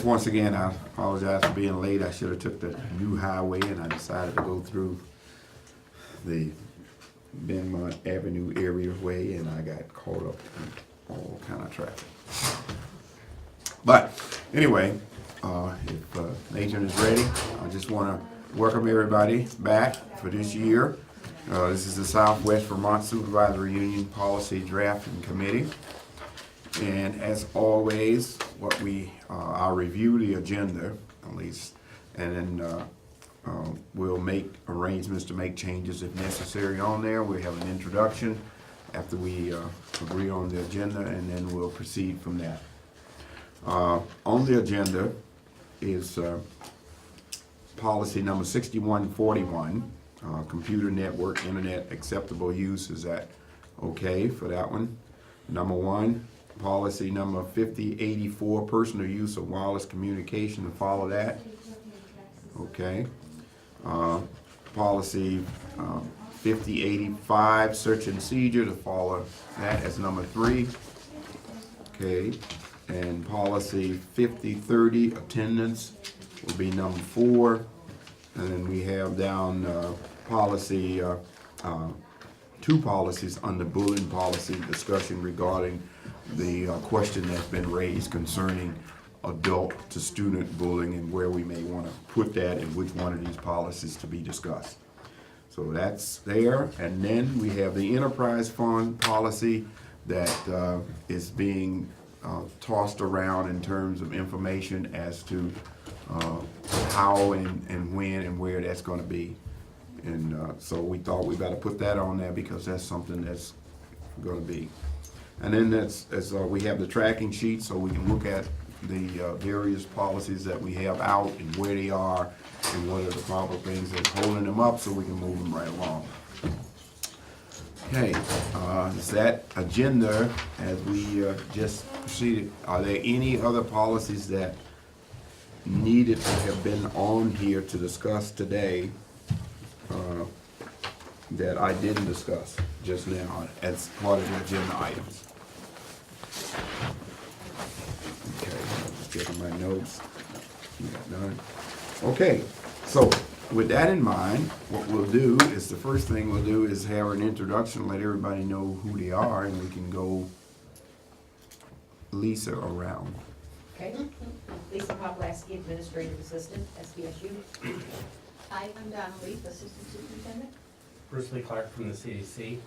once again, I apologize for being late. I should have took the new highway and I decided to go through the Benmont Avenue area way and I got caught up in all kind of traffic. But anyway, if Nathan is ready, I just want to welcome everybody back for this year. This is the Southwest Vermont Supervisory Union Policy Drafting Committee. And as always, I'll review the agenda at least, and then we'll make arrangements to make changes if necessary on there. We have an introduction after we agree on the agenda, and then we'll proceed from that. On the agenda is policy number 6141, computer network internet acceptable use. Is that okay for that one? Number one. Policy number 5084, personal use of wireless communication, to follow that. Okay. Policy 5085, search and seizure, to follow that as number 3. Okay. And policy 5030, attendance, will be number 4. And then we have down policy, 2 policies under bullying policy, discussion regarding the question that's been raised concerning adult to student bullying and where we may want to put that and which one of these policies to be discussed. So that's there. And then we have the enterprise fund policy that is being tossed around in terms of information as to how and when and where that's going to be. And so we thought we better put that on there because that's something that's going to be. And then we have the tracking sheet, so we can look at the various policies that we have out and where they are and what are the proper things that's holding them up so we can move them right along. Okay, is that agenda as we just proceeded? Are there any other policies that needed to have been on here to discuss today that I didn't discuss just now as part of the agenda items? Okay, just getting my notes. Done. Okay, so with that in mind, what we'll do is the first thing we'll do is have an introduction, let everybody know who they are, and we can go Lisa around. Okay. Lisa Poplaski, Administrative Assistant, SVSU. Hi, I'm Donna Leaf, Assistant Superintendent. Bruce Lee Clark from the CAC.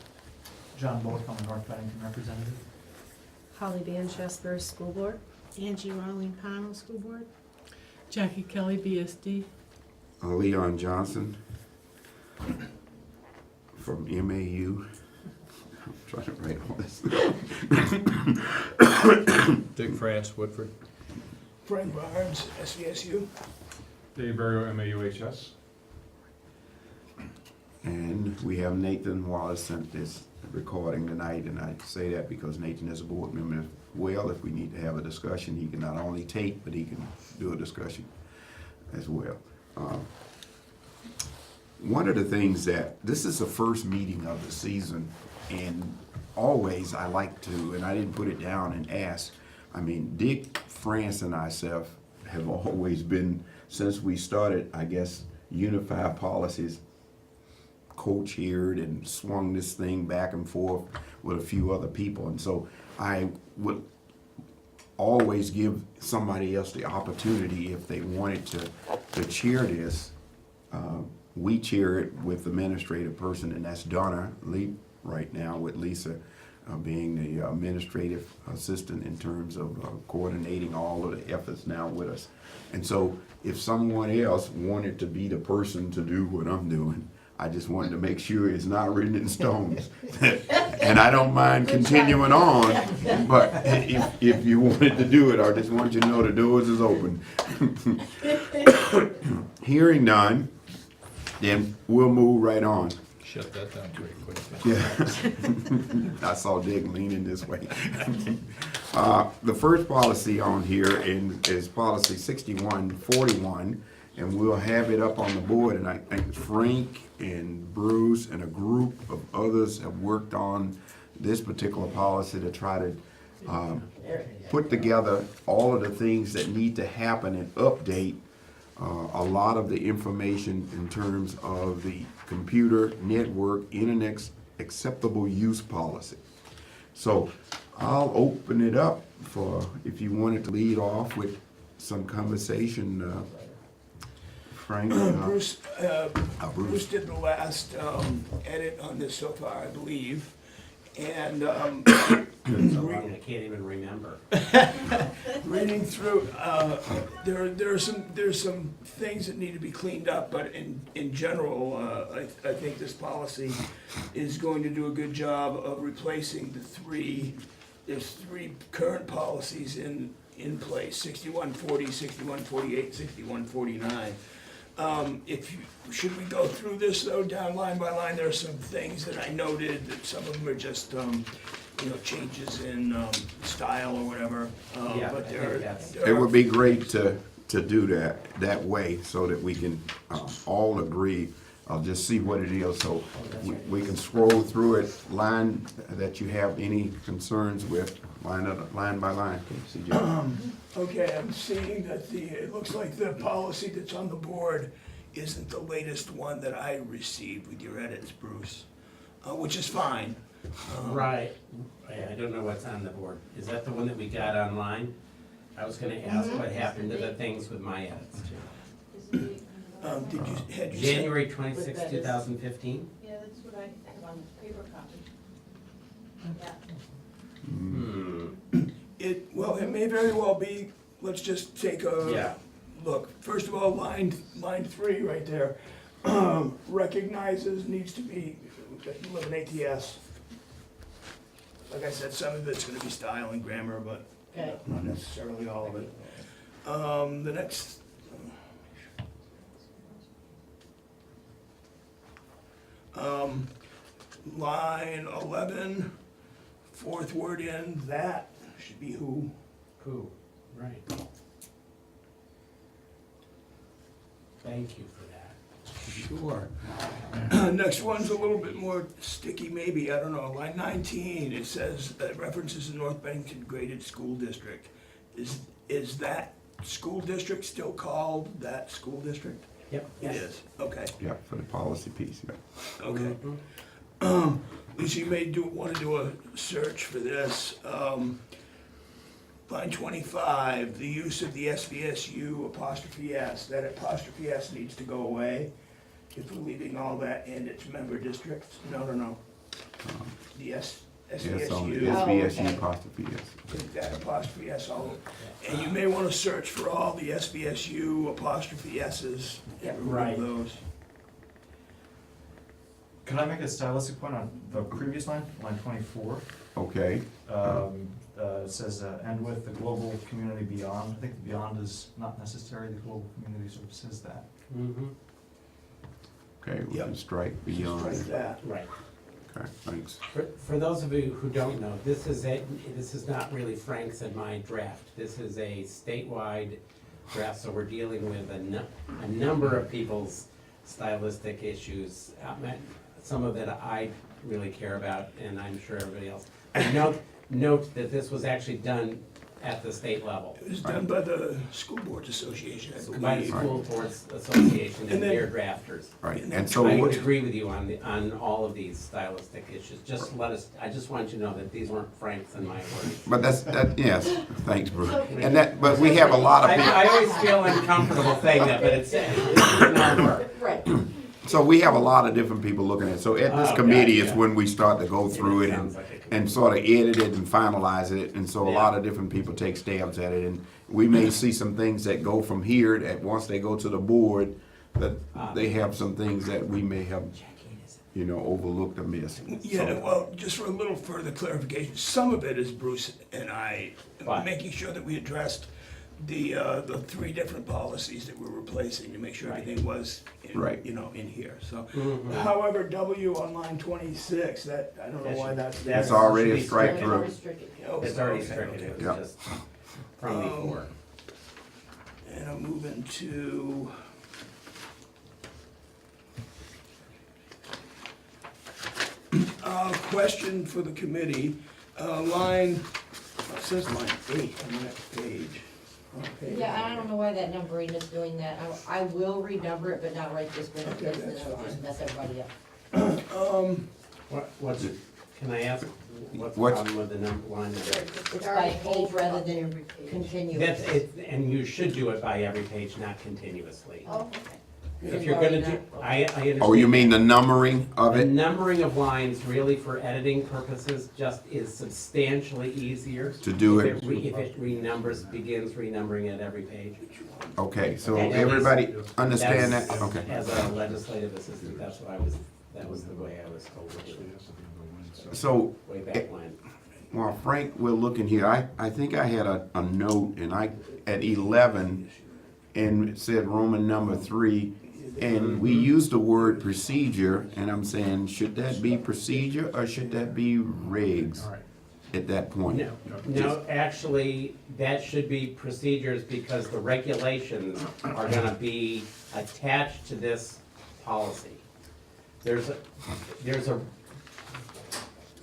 John Bullock, I'm the North Bennington representative. Holly Banchester, School Board. Angie Rowling Connell, School Board. Jackie Kelly, BSD. Leon Johnson from MAU. I'm trying to write all this. Dick France, Woodford. Frank Barnes, SVSU. Dave Barrio, MAUHS. And we have Nathan Wallace sent this recording tonight, and I say that because Nathan is a board member as well. If we need to have a discussion, he can not only tape, but he can do a discussion as well. One of the things that, this is the first meeting of the season, and always I like to, and I didn't put it down and ask, I mean, Dick France and myself have always been, since we started, I guess, Unified Policies, co-chaired and swung this thing back and forth with a few other people. And so I would always give somebody else the opportunity if they wanted to chair this. We chair it with the administrative person, and that's Donna Lee right now, with Lisa being the administrative assistant in terms of coordinating all of the efforts now with us. And so if someone else wanted to be the person to do what I'm doing, I just wanted to make sure it's not written in stones. And I don't mind continuing on, but if you wanted to do it, I just want you to know the doors is open. Hearing none, then we'll move right on. Shut that down pretty quickly. Yeah, I saw Dick leaning this way. The first policy on here is policy 6141, and we'll have it up on the board. And I think Frank and Bruce and a group of others have worked on this particular policy to try to put together all of the things that need to happen and update a lot of the information in terms of the computer network internet acceptable use policy. So I'll open it up for, if you wanted to lead off with some conversation, Frank. Bruce Bruce. did the last edit on this so far, I believe. And So long, I can't even remember. reading through, there's some things that need to be cleaned up, but in general, I think this policy is going to do a good job of replacing there's three current policies in place, 6140, 6148, 6149. Should we go through this though, down line by line? There are some things that I noted, that some of them are just, changes in style or whatever. Yeah, But I there think that's- It would be great to do that way so that we can all agree. I'll just see what it is, so we can scroll through it, line that you have any concerns with, line by line. Okay, CJ. Okay, I'm seeing that it looks like the policy that's on the board isn't the latest one that I received with your edits, Bruce, which is fine. Right, I don't know what's on the board. Is that the one that we got online? I was gonna ask what happened to the things with my edits too. Had you sent? January 26, 2015? Yeah, that's what I have on the paper copy. Yeah. Well, it may very well be, let's just take a Yeah. look. First of all, line 3 right there, recognizes, needs to be, eliminate the S. Like I said, some of it's gonna be style and grammar, but Okay. not necessarily all of it. The next, line 11, fourth word in, that should be who. Who? Right. Thank you for that. Sure. Next one's a little bit more sticky, maybe, I don't know. Line 19, it says, references the North Bennington Graded School District. Is that school district still called that school district? Yep. It is, okay, Yeah, for the policy piece, yeah. okay. Mhm. Lisa, you may want to do a search for this. Line 25, the use of the SVSU apostrophe S, that apostrophe S needs to go away. If we're leaving all that in its member districts, no. The Yes, on the SVSU, SVSU okay. apostrophe, yes. take that apostrophe S all over. And you may want to search for all the SVSU apostrophe S's and Right. remove those. Could I make a stylistic point on the previous line, line 24? Okay, It says, and with the global community beyond. I think the beyond is not necessary, the global community sort of says that. Mhm. okay, we Yep. can strike Strike beyond. that. Right. Okay, thanks. For those of you who don't know, this is not really Frank's and my draft. This is a statewide draft, so we're dealing with a number of people's stylistic issues. Some of it I really care about, and I'm sure everybody else. Note that this was actually done at the state level, It was done by the School Boards Association, I by the believe. School Boards Association and And then- their drafters. All right, And and then so I would what, agree with you on all of these stylistic issues. I just want you to know that these weren't Frank's and my words. but yes, thanks, Bruce. And but we have a lot of people. I always feel uncomfortable saying that, but it's not work. Right. So we have a lot of different people looking at it. So at this Oh, committee is gotcha. when we start to go through it Sounds like a and sort of edit it and finalize it. And so a lot of different people take stabs at it. And we may see some things that go from here that once they go to the board, that they have some things that we may have, overlooked or missed. Yeah, So- well, just for a little further clarification, some of it is Bruce and I Fine. making sure that we addressed the 3 different policies that we're replacing to make sure Right. everything was, Right. in here, so. Mhm. However, W on line 26, that, I don't know why that's there. It's already a should be strike stricken. through. Restricted. Okay, It's already okay, stricken, okay. it Yeah. was just from before. And I'm moving to question for the committee, line says line 8 on the next page. Okay. Yeah, I don't know why that numbering is doing that. I will renumber it, but not right this minute, Okay, because then that's it'll just fine. mess everybody up. What's, can I ask, what's the What's- problem with the number line? It's by page rather than continuous. That's, it, and you should do it by every page, not continuously. Oh, okay. If you're gonna do, I understand. Oh, you mean the numbering of The it? numbering of lines really for editing purposes just is substantially easier. To do If it. if it renumbers, begins renumbering at every page. Okay, so Okay. everybody understand that? That's- Okay. As a legislative assistant, that's what I was, that was the way I was told to do it, So, way back when. while Frank, we're looking here, I think I had a note, and at 11, and it said Roman number 3, and we used the word procedure, and I'm saying, should that be procedure, or should that be regs All right. at that point? No, actually, that should be procedures because the regulations are gonna be attached to this policy. There's a,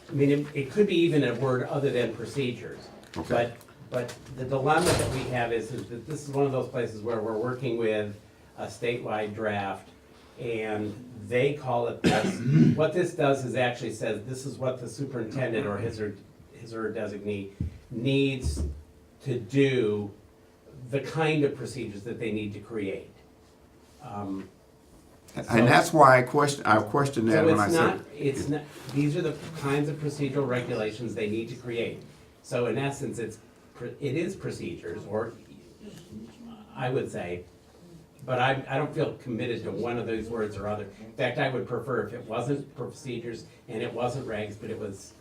I mean, it could be even a word other than procedures. Okay. But the dilemma that we have is that this is one of those places where we're working with a statewide draft, and they call it this. What this does is actually says, this is what the superintendent or his or her designee needs to do, the kind of procedures that they need to create. And that's why I questioned that So when I said. it's not, these are the kinds of procedural regulations they need to create. So in essence, it is procedures, or I would say, but I don't feel committed to one of those words or other. In fact, I would prefer if it wasn't procedures and it wasn't regs, but it was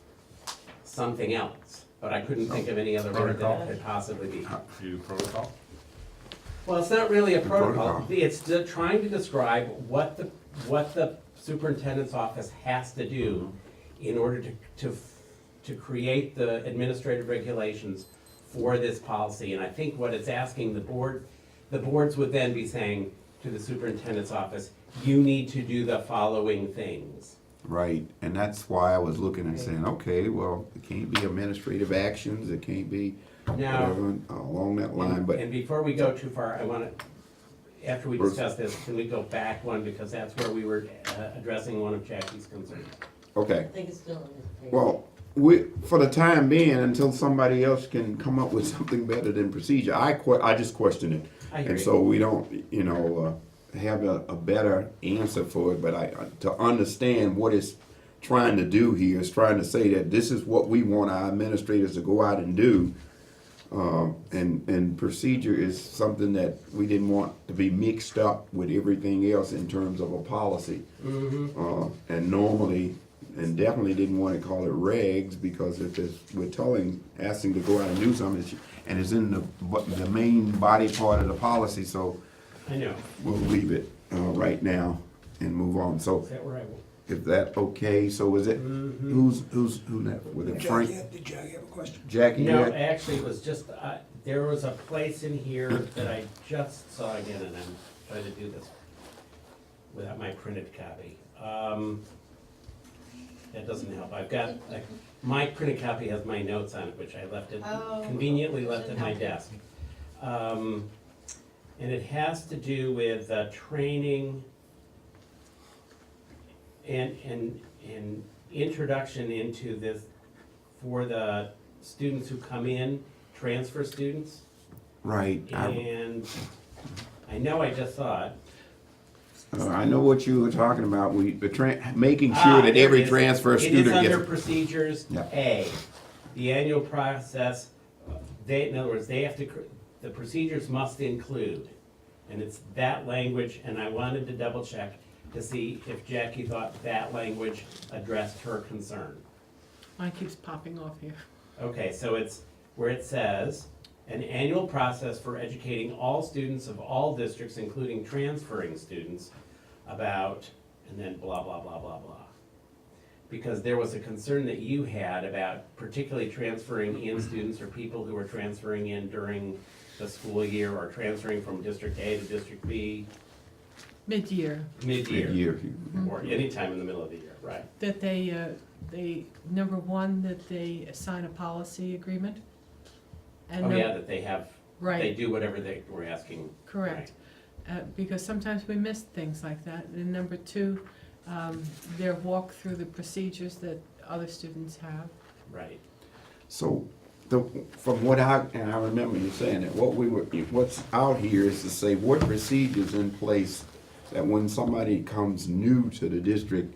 something else. But I couldn't think of any other word that it could possibly be. You protocol? Well, it's not really a The protocol. protocol. It's trying to describe what the superintendent's office has to do in order to create the administrative regulations for this policy. And I think what it's asking the boards would then be saying to the superintendent's office, you need to do the following things. Right, and that's why I was looking and saying, okay, well, it can't be administrative actions, it can't be Now, whatever along that line, but, and before we go too far, I want to, after we discuss this, can we go back one, because that's where we were addressing one of Jackie's concerns. okay. I think it's still in this page. Well, for the time being, until somebody else can come up with something better than procedure, I just question it. I hear And you. so we don't, have a better answer for it, but to understand what it's trying to do here, is trying to say that this is what we want our administrators to go out and do. And procedure is something that we didn't want to be mixed up with everything else in terms of a policy. And normally, and definitely didn't want to call it regs, because if we're asking to go out and do something, and it's in the main body part of the policy, so I know. we'll leave it right now and move on. So Is that where I will? if that okay, so is it, who's that, with it, Frank? Did Jackie have a question? Jackie, No, yeah? actually, it was just, there was a place in here that I just saw again, and I'm trying to do this without my printed copy. That doesn't help. I've got, like, my printed copy has my notes on it, which I conveniently left at my desk. And it has to do with training and introduction into this for the students who come in, transfer students. Right. And I know I just saw it. I know what you were talking about, making sure that There every it is. transfer student It is under gets. procedures Yeah. A, the annual process, in other words, they have to, the procedures must include, and it's that language, and I wanted to double check to see if Jackie thought that language addressed her concern. Mine keeps popping off here. Okay, so it's where it says, an annual process for educating all students of all districts, including transferring students, about, and then blah, blah, blah, blah, blah. Because there was a concern that you had about particularly transferring in students or people who were transferring in during the school year or transferring from District A to District B Mid-year, mid-year. Year. Or anytime in the middle of the year, right? that they, number one, that they sign a policy agreement And Oh, num- yeah, that they have, they Right, do whatever they were asking. correct. Because sometimes we miss things like that. And number two, their walk through the procedures that other students have. Right. So, from what I remember you saying that, what's out here is to say what procedures in place that when somebody comes new to the district,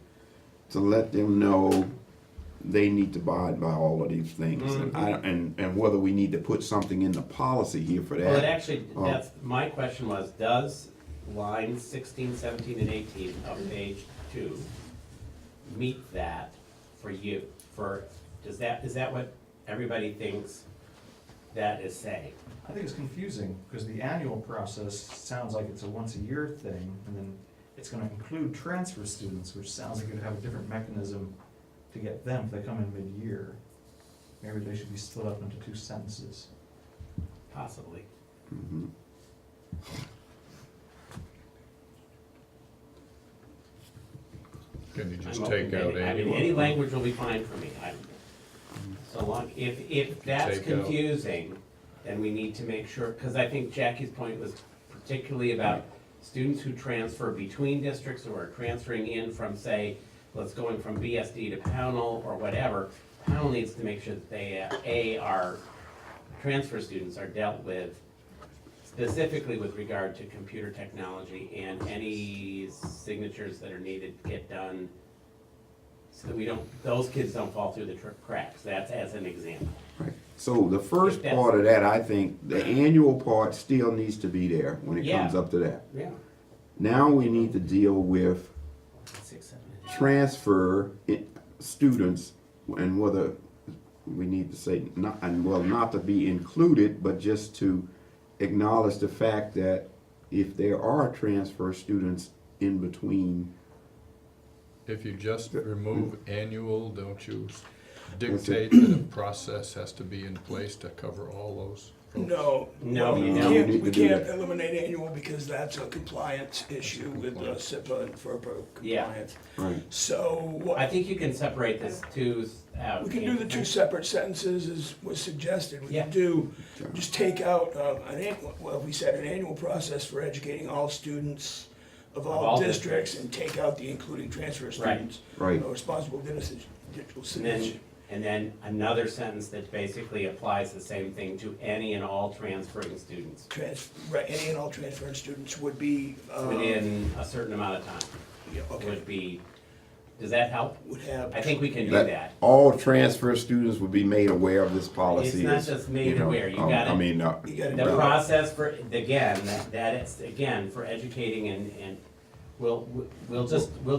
to let them know they need to abide by all of these things. And whether we need to put something in the policy here for that. Well, it actually, Oh. that's, my question was, does lines 16, 17, and 18 of page 2 meet that for you? Is that what everybody thinks that is saying? I think it's confusing, because the annual process sounds like it's a once-a-year thing, and then it's gonna include transfer students, which sounds like it'd have a different mechanism to get them if they come in mid-year. Maybe they should be split up into two sentences. Possibly. Mhm. Can you just I'm take open to out any- I mean, annual? any language will be fine for me. So long, if that's Take out- confusing, then we need to make sure, because I think Jackie's point was particularly about students who transfer between districts or are transferring in from, say, let's going from BSD to Pownell or whatever. Pownell needs to make sure that they, our transfer students are dealt with specifically with regard to computer technology and any signatures that are needed to get done so that those kids don't fall through the cracks. That's as an example. Right. So the first If that's- part of that, I think, the annual part still needs to be there when it comes Yeah. up to that. Yeah. Now we need to deal with 6, 7, 8. transfer students and whether we need to say not, and well, not to be included, but just to acknowledge the fact that if there are transfer students in between, If you just remove annual, don't you dictate that a process has to be in place to cover all those folks? No. No, we you don't. can't- You need We to do can't that. eliminate annual because that's a compliance issue with SIPA and FERPA Yeah. compliance. right? So I think you can separate this two out. we can do the two separate sentences as was suggested. We Yeah. can do, just take out an annual, well, we said an annual process for educating all students of all all districts and take out the including transfer students. Right. Responsible digital And then, citizenship. and then another sentence that basically applies the same thing to any and all transferring students Right, any and all transferring students would be, within a certain amount of time. yeah, okay, Would be, does that help? would have. I think we can do that. All transfer students will be made aware of this policy. It's not is, just made you know, aware, you I gotta, mean, You gotta the do it. process for, again, that it's, again, for educating and we'll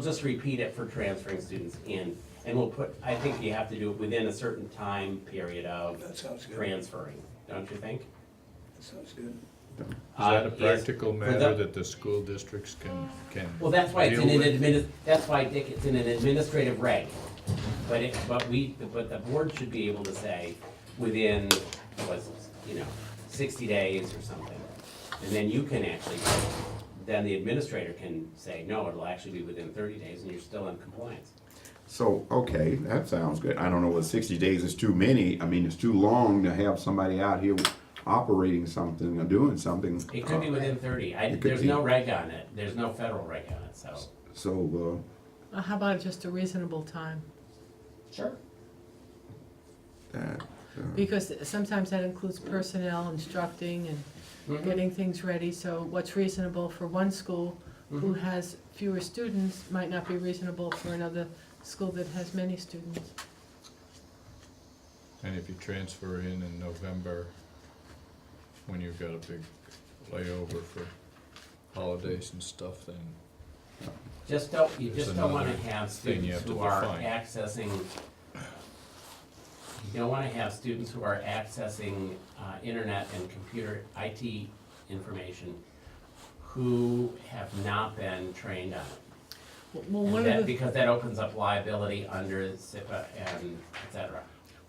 just repeat it for transferring students in. And we'll put, I think you have to do it within a certain time period of That sounds good, transferring, don't you think? that sounds good. Is that a Yes, practical for matter the- that the school districts can Well, that's why it's in deal an with? that's why, Dick, it's in an administrative reg. But the board should be able to say within, was, 60 days or something. And then you can actually, then the administrator can say, no, it'll actually be within 30 days and you're still in compliance. So, okay, that sounds good. I don't know whether 60 days is too many. I mean, it's too long to have somebody out here operating something or doing something. It could be within 30. It could There's be. no reg on it. There's no federal reg on it, so. So, How about just a reasonable time? Sure. that, Because sometimes that includes personnel instructing and Mm-hmm. getting things ready. So what's reasonable for one school who Mhm. has fewer students might not be reasonable for another school that has many students. And if you transfer in November, when you've got a big layover for holidays and stuff, then You There's just don't wanna another have thing you students have to who are define. accessing, you don't wanna have students who are accessing, internet and computer IT information who have not been trained on it. Well, And one that, of the, because that opens up liability under SIPA and et cetera.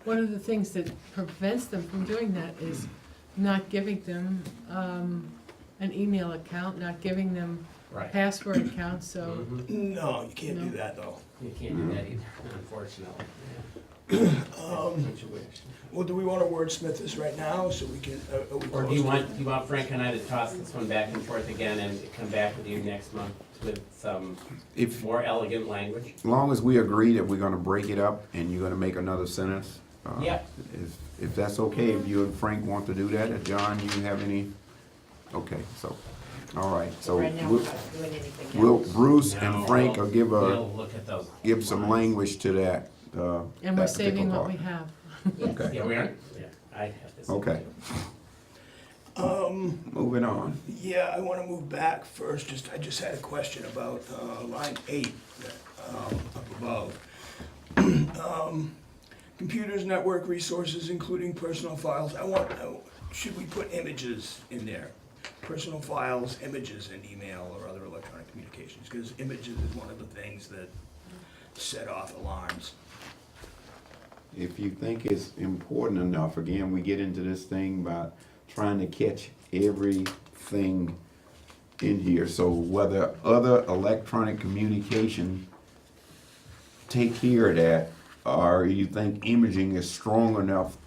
one of the things that prevents them from doing that is not giving them an email account, not giving them Right. password accounts, so Mhm. No, you can't do No. that though. You can't do that either, unfortunately. What you wish. Well, do we want to wordsmith this right now, so we can, are we Or close do you to- want Frank and I to toss this one back and forth again and come back with you next month with some If, more elegant language? as long as we agree that we're gonna break it up and you're gonna make another sentence. Yeah. If that's okay, if you and Frank want to do that, John, you have any? Okay, so, all right, so Right now, we're not doing anything we'll, else. Bruce No, and Frank will We'll look at those. give some lines. language to that, And we're that saving particular what we part. have. Okay, Yeah, we aren't, yeah, I have this. okay, moving on. Yeah, I want to move back first, I just had a question about line 8, up above. Computers, network resources, including personal files, should we put images in there? Personal files, images in email or other electronic communications, because images is one of the things that set off alarms. If you think it's important enough, again, we get into this thing about trying to catch everything in here. So whether other electronic communication take care of that, or you think imaging is strong enough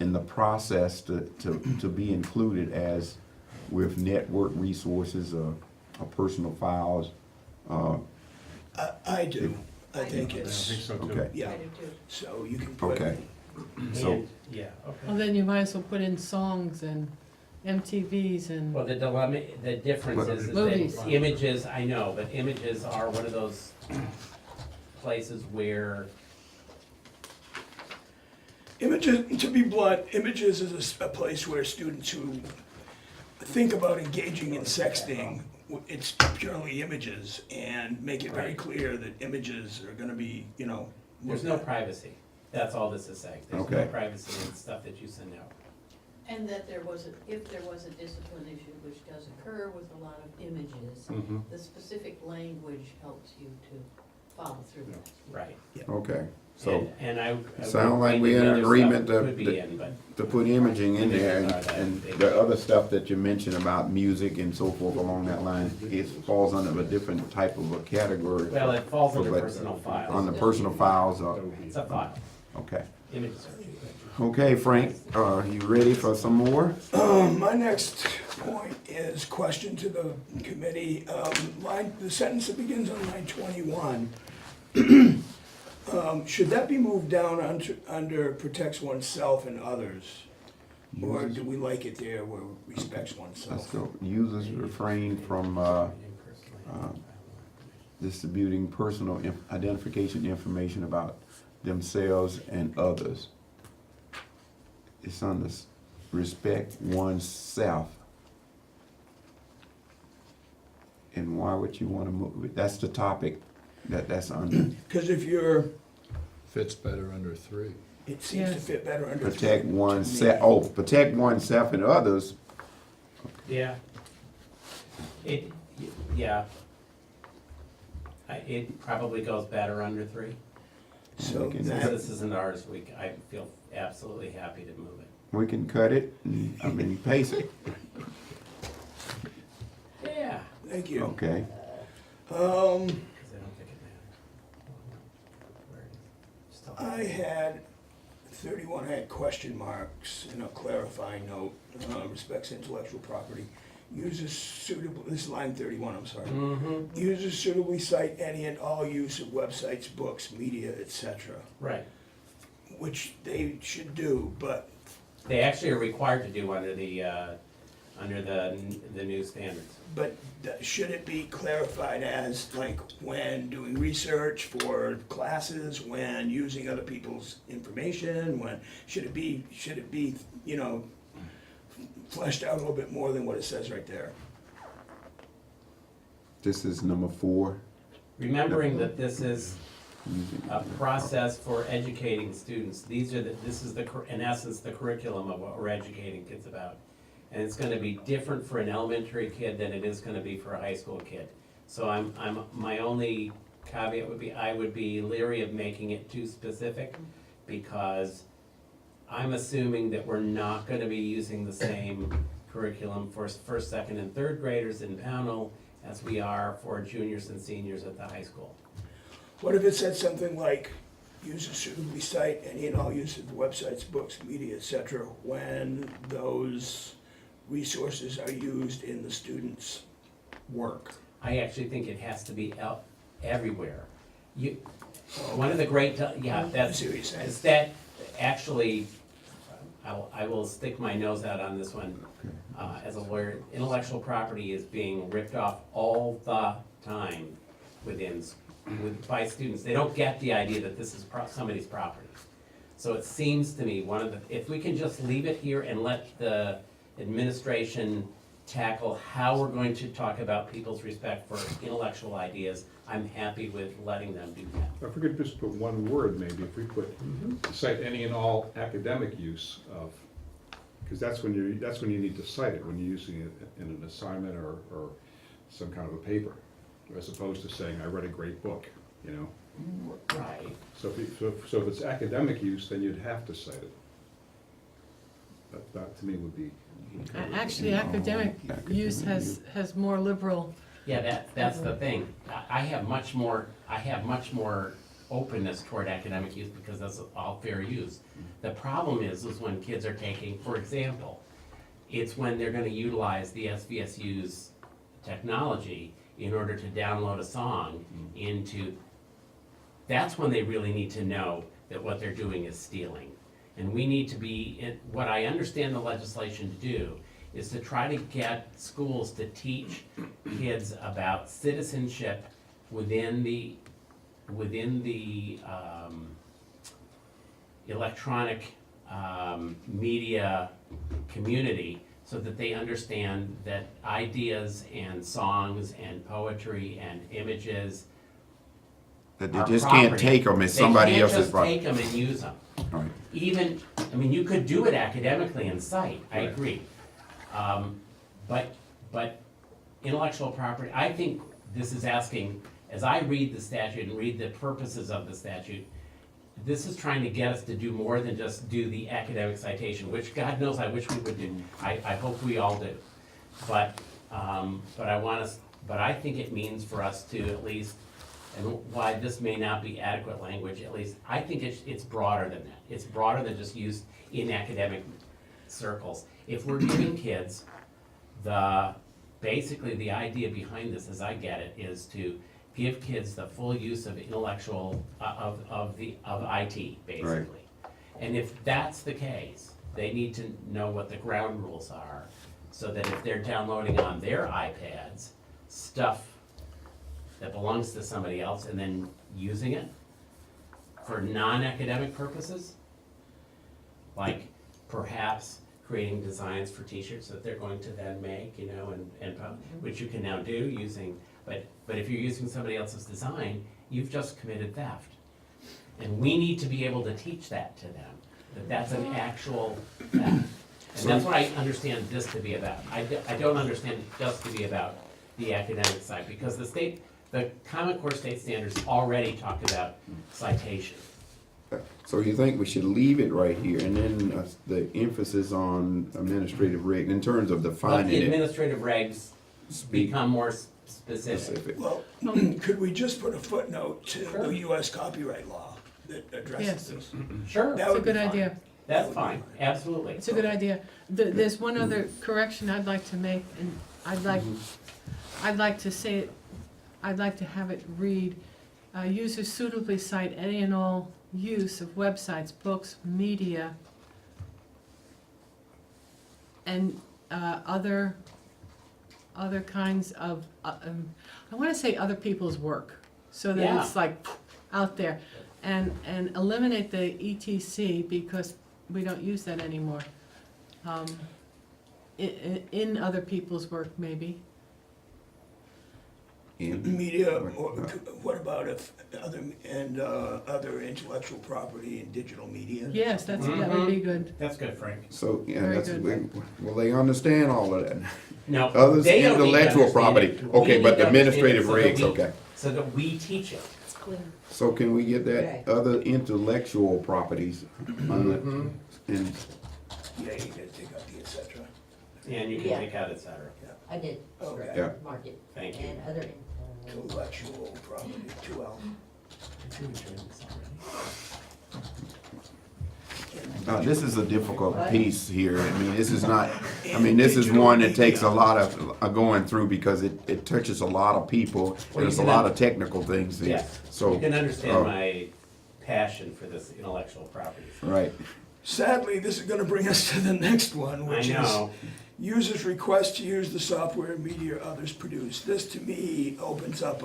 in the process to be included as with network resources or personal files, I do, I think I think it's, so too. okay, yeah, I do too. so you can put. okay. So, And- yeah, Well, okay. then you might as well put in songs and MTVs and, Well, the dilemma, the difference is Movies. that images, I know, but images are one of those places where, Images, to be blunt, images is a place where students who think about engaging in sexting, it's purely images, and make it very Right. clear that images are gonna be, there's no privacy. That's all this is saying. There's no Okay. privacy in stuff that you send out. And that if there was a discipline issue, which does occur with a lot of images, mhm, the specific language helps you to follow through that. Right. okay, so And I. sound like we're in the other agreement stuff to- Could be in, but. to put imaging in there and, Images are that and big. the other stuff that you mentioned about music and so forth along that line, it falls under a different type of a category. Well, it falls under But- personal files. On the personal files, It's a file. okay. Images are. Okay, Frank, you ready for some more? My next point is question to the committee, the sentence that begins on line 21. Should that be moved down under protects oneself and others? Or do we like it there where respects Let's oneself? go. Users refrain from, distributing personal identification information about themselves and others. It's under respect oneself. And why would you wanna move it? That's the topic that's under. Because if you're, Fits better under 3. it seems to Yes. fit better under. Protect to me. oneself, protect oneself and others. Yeah. Yeah. It probably goes better under 3. So We can- Since that, this isn't ours, I feel absolutely happy to move it. We can cut it, paste it, Yeah. thank you. okay? Because I don't think it matters. Where it is. Still- I had 31, I had question marks and a clarifying note, respects intellectual property. Users suitable, this is line 31, I'm sorry. Mhm. Users suitably cite any and all use of websites, books, media, etc., Right. which they should do, but They actually are required to do under the new standards. should it be clarified as, like, when doing research for classes, when using other people's information, when, should it be, fleshed out a little bit more than what it says right there? This is number 4. Remembering that this is a process for educating students. This is in essence, the curriculum of what we're educating kids about. And it's gonna be different for an elementary kid than it is gonna be for a high school kid. So my only caveat would be, I would be leery of making it too specific, because I'm assuming that we're not gonna be using the same curriculum for first, second, and third graders in Pownell as we are for juniors and seniors at the high school. What if it said something like, users suitably cite any and all use of the websites, books, media, etc., when those resources are used in the student's work. I actually think it has to be out everywhere. You, one of the great, yeah, I that's, see what you're saying. is that actually, I will stick my nose out on this one, as a lawyer. Intellectual property is being ripped off all the time by students. They don't get the idea that this is somebody's property. So it seems to me, if we can just leave it here and let the administration tackle how we're going to talk about people's respect for intellectual ideas, I'm happy with letting them do that. If we could just put one word, maybe, if we put, cite any and all academic use of, because that's when you need to cite it, when you're using it in an assignment or some kind of a paper, as opposed to saying, I read a great book, you know? Right. So if it's academic use, then you'd have to cite it. That to me would be. Actually, academic use has more liberal, Yeah, that's the thing. I have much more openness toward academic use because that's all fair use. The problem is when kids are taking, for example, it's when they're gonna utilize the SVSU's technology in order to download a song that's when they really need to know that what they're doing is stealing. And we need to what I understand the legislation to do is to try to get schools to teach kids about citizenship within the electronic media community, so that they understand that ideas and songs and poetry and images That they are just can't property. take them, it's somebody else's They property. can't just take them and use them. Right. Even, I mean, you could do it academically in sight, I Right. agree. But intellectual property, I think this is asking, as I read the statute and read the purposes of the statute, this is trying to get us to do more than just do the academic citation, which God knows I wish we would do. I hope we all do. But I think it means for us to at least, and why this may not be adequate language, at least, I think it's broader than that. It's broader than just used in academic circles. If we're giving kids basically the idea behind this, as I get it, is to give kids the full use of intellectual, of IT, basically. And if that's the case, they need to know what the ground rules are, so that if they're downloading on their iPads stuff that belongs to somebody else and then using it for non-academic purposes, like perhaps creating designs for t-shirts that they're going to then make, you know, which you can now do using, but if you're using somebody else's design, you've just committed theft. And we need to be able to teach that to them, that that's an actual theft. And that's what I understand this to be about. I don't understand it just to be about the academic side, because the Common Core state standards already talk about citation. So you think we should leave it right here, and then the emphasis on administrative reg, in terms of Let defining the it? administrative regs become more specific. Specific. Well, could we just put a footnote to Sure. the US copyright law that addresses Yes. this? Sure, That it's a would be good fine. idea. that's fine, absolutely. It's a good idea. There's one other correction I'd like to make, and I'd like to say it, I'd like to have it read, users suitably cite any and all use of websites, books, media, and other kinds of, I wanna say other people's work, so that it's like out there. And eliminate the ETC, because we don't use that anymore. In other people's work, maybe. Media, or what about if other intellectual property and digital media? Yes, that would be good. That's good, Frank. So, yeah, Very that's, good. will they understand all of that? No, Others they don't need to intellectual understand property, it. We okay, need but to the administrative understand it regs, so that okay. So that we teach it. It's clear. So can we get that, Okay. other intellectual properties, and Yeah, you gotta take out the et cetera. And you can Yeah. take out et cetera. I did, Okay. Yeah. mark it, Thank you. and other, Intellectual property, 2L. I think we tried this already. This is a difficult piece here. I mean, this is not, I mean, this is one that takes a lot of going through because it touches a lot of people. Well, There's you a can lot of technical things here. Yes, So, you can understand my passion for this intellectual property. right. Sadly, this is gonna bring us to the next one, I which is know, users' request to use the software media others produce. This, to me, opens up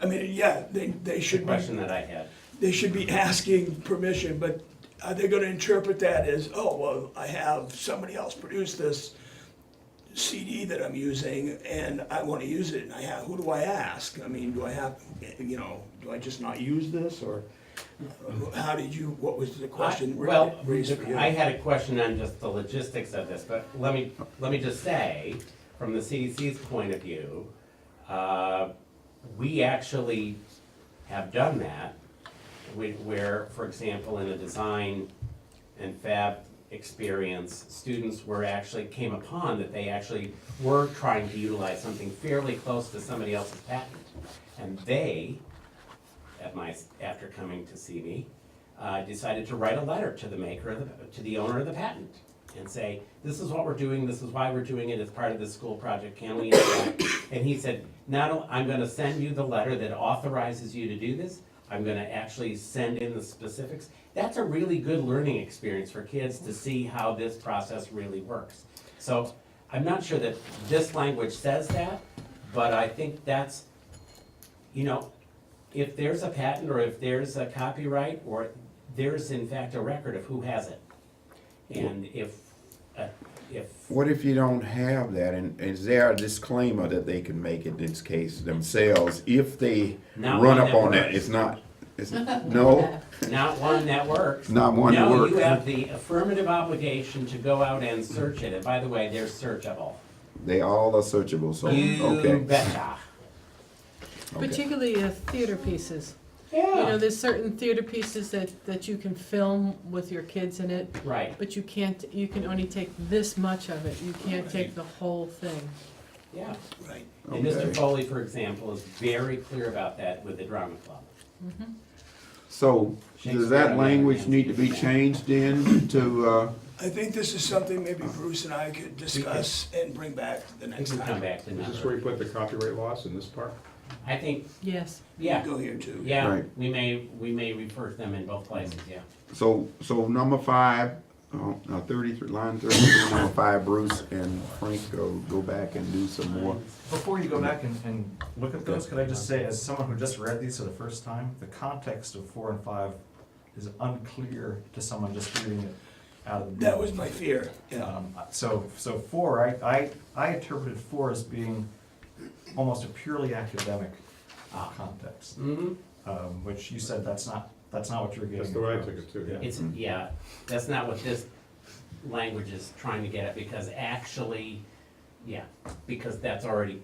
I mean, yeah, they the should be, question that I had. they should be asking permission, but are they gonna interpret that as, oh, well, I have somebody else produce this CD that I'm using, and I wanna use it, and who do I ask? I mean, do I have, do I just not use this, or what was the question Well, raised for you? I had a question on just the logistics of this, but let me just say, from the CDC's point of view, we actually have done that, where, for example, in a design and fab experience, students came upon that they actually were trying to utilize something fairly close to somebody else's patent. And they, after coming to see me, decided to write a letter to the maker, to the owner of the patent, and say, this is what we're doing, this is why we're doing it as part of this school project, can we interact? And he said, I'm gonna send you the letter that authorizes you to do this, I'm gonna actually send in the specifics. That's a really good learning experience for kids to see how this process really works. So, I'm not sure that this language says that, but I think that's, if there's a patent or if there's a copyright, or there's in fact a record of who has it. And if What if you don't have that, and is there a disclaimer that they can make in this case themselves, if they Not run one up that on that, works. no? not one that works. Not one that No, works. you have the affirmative obligation to go out and search it, and by the way, they're searchable. They all are searchable, so, You okay. betcha. Okay. Particularly theater pieces. Yeah, There's certain theater pieces that you can film with your kids in it, right, but you can only take this much of it. You can't take the whole thing. yeah. Right. And Mr. Okay. Foley, for example, is very clear about that with the drama club. So, does that language need to be changed then to, I think this is something maybe Bruce and I could discuss and bring back the We next can come time. back to Is this that. where you put the copyright laws in this part? I think, Yes. yeah, Go here too. yeah, Right. we may refer to them in both places, yeah. so number 5, 33, line 33, number 5, Bruce and Frank go back and do some more. Before you go back and look at those, could I just say, as someone who just read these for the first time, the context of 4 and 5 is unclear to someone just reading it out of the. That was my fear, yeah. So 4, I interpreted 4 as being almost a purely academic context, Mm-hmm. which you said that's not what you're getting. That's the way I took it too, yeah. It's, yeah, that's not what this language is trying to get at, because actually, yeah, because that's already,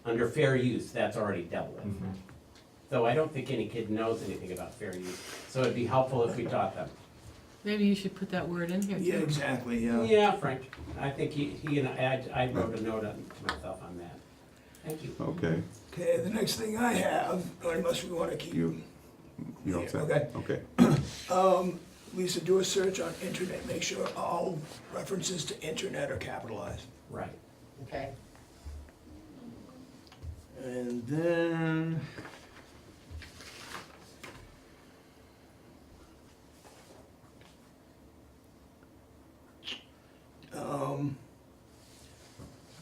under fair use, that's already dealt with. Mhm. Though I don't think any kid knows anything about fair use, so it'd be helpful if we taught them. Maybe you should put that word in here too. Yeah, exactly, yeah. Yeah, Frank, I think he and I wrote a note to myself on that. Thank you. Okay, Okay, the next thing I have, unless we wanna keep, you don't say, Okay. okay. Lisa, do a search on internet, make sure all references to internet are capitalized. Right. Okay. And then.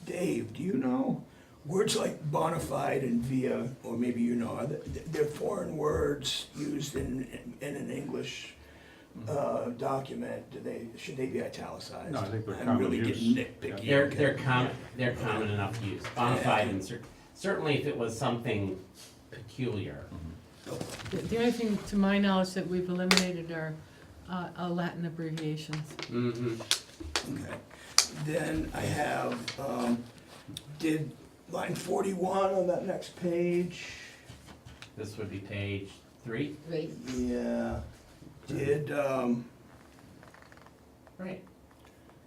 Dave, do you know, words like bona fide and via, or maybe you know, they're foreign words used in an English document, should they be italicized? No, I think they're I'm common really use. getting nitpicky. They're okay. common enough to use, bona fide, and certainly if it was something peculiar. The only thing, to my knowledge, that we've eliminated are Latin abbreviations. Mm-hmm. Okay, then I have, did line 41 on that next page, This would be page 3. Great. yeah, did, Right.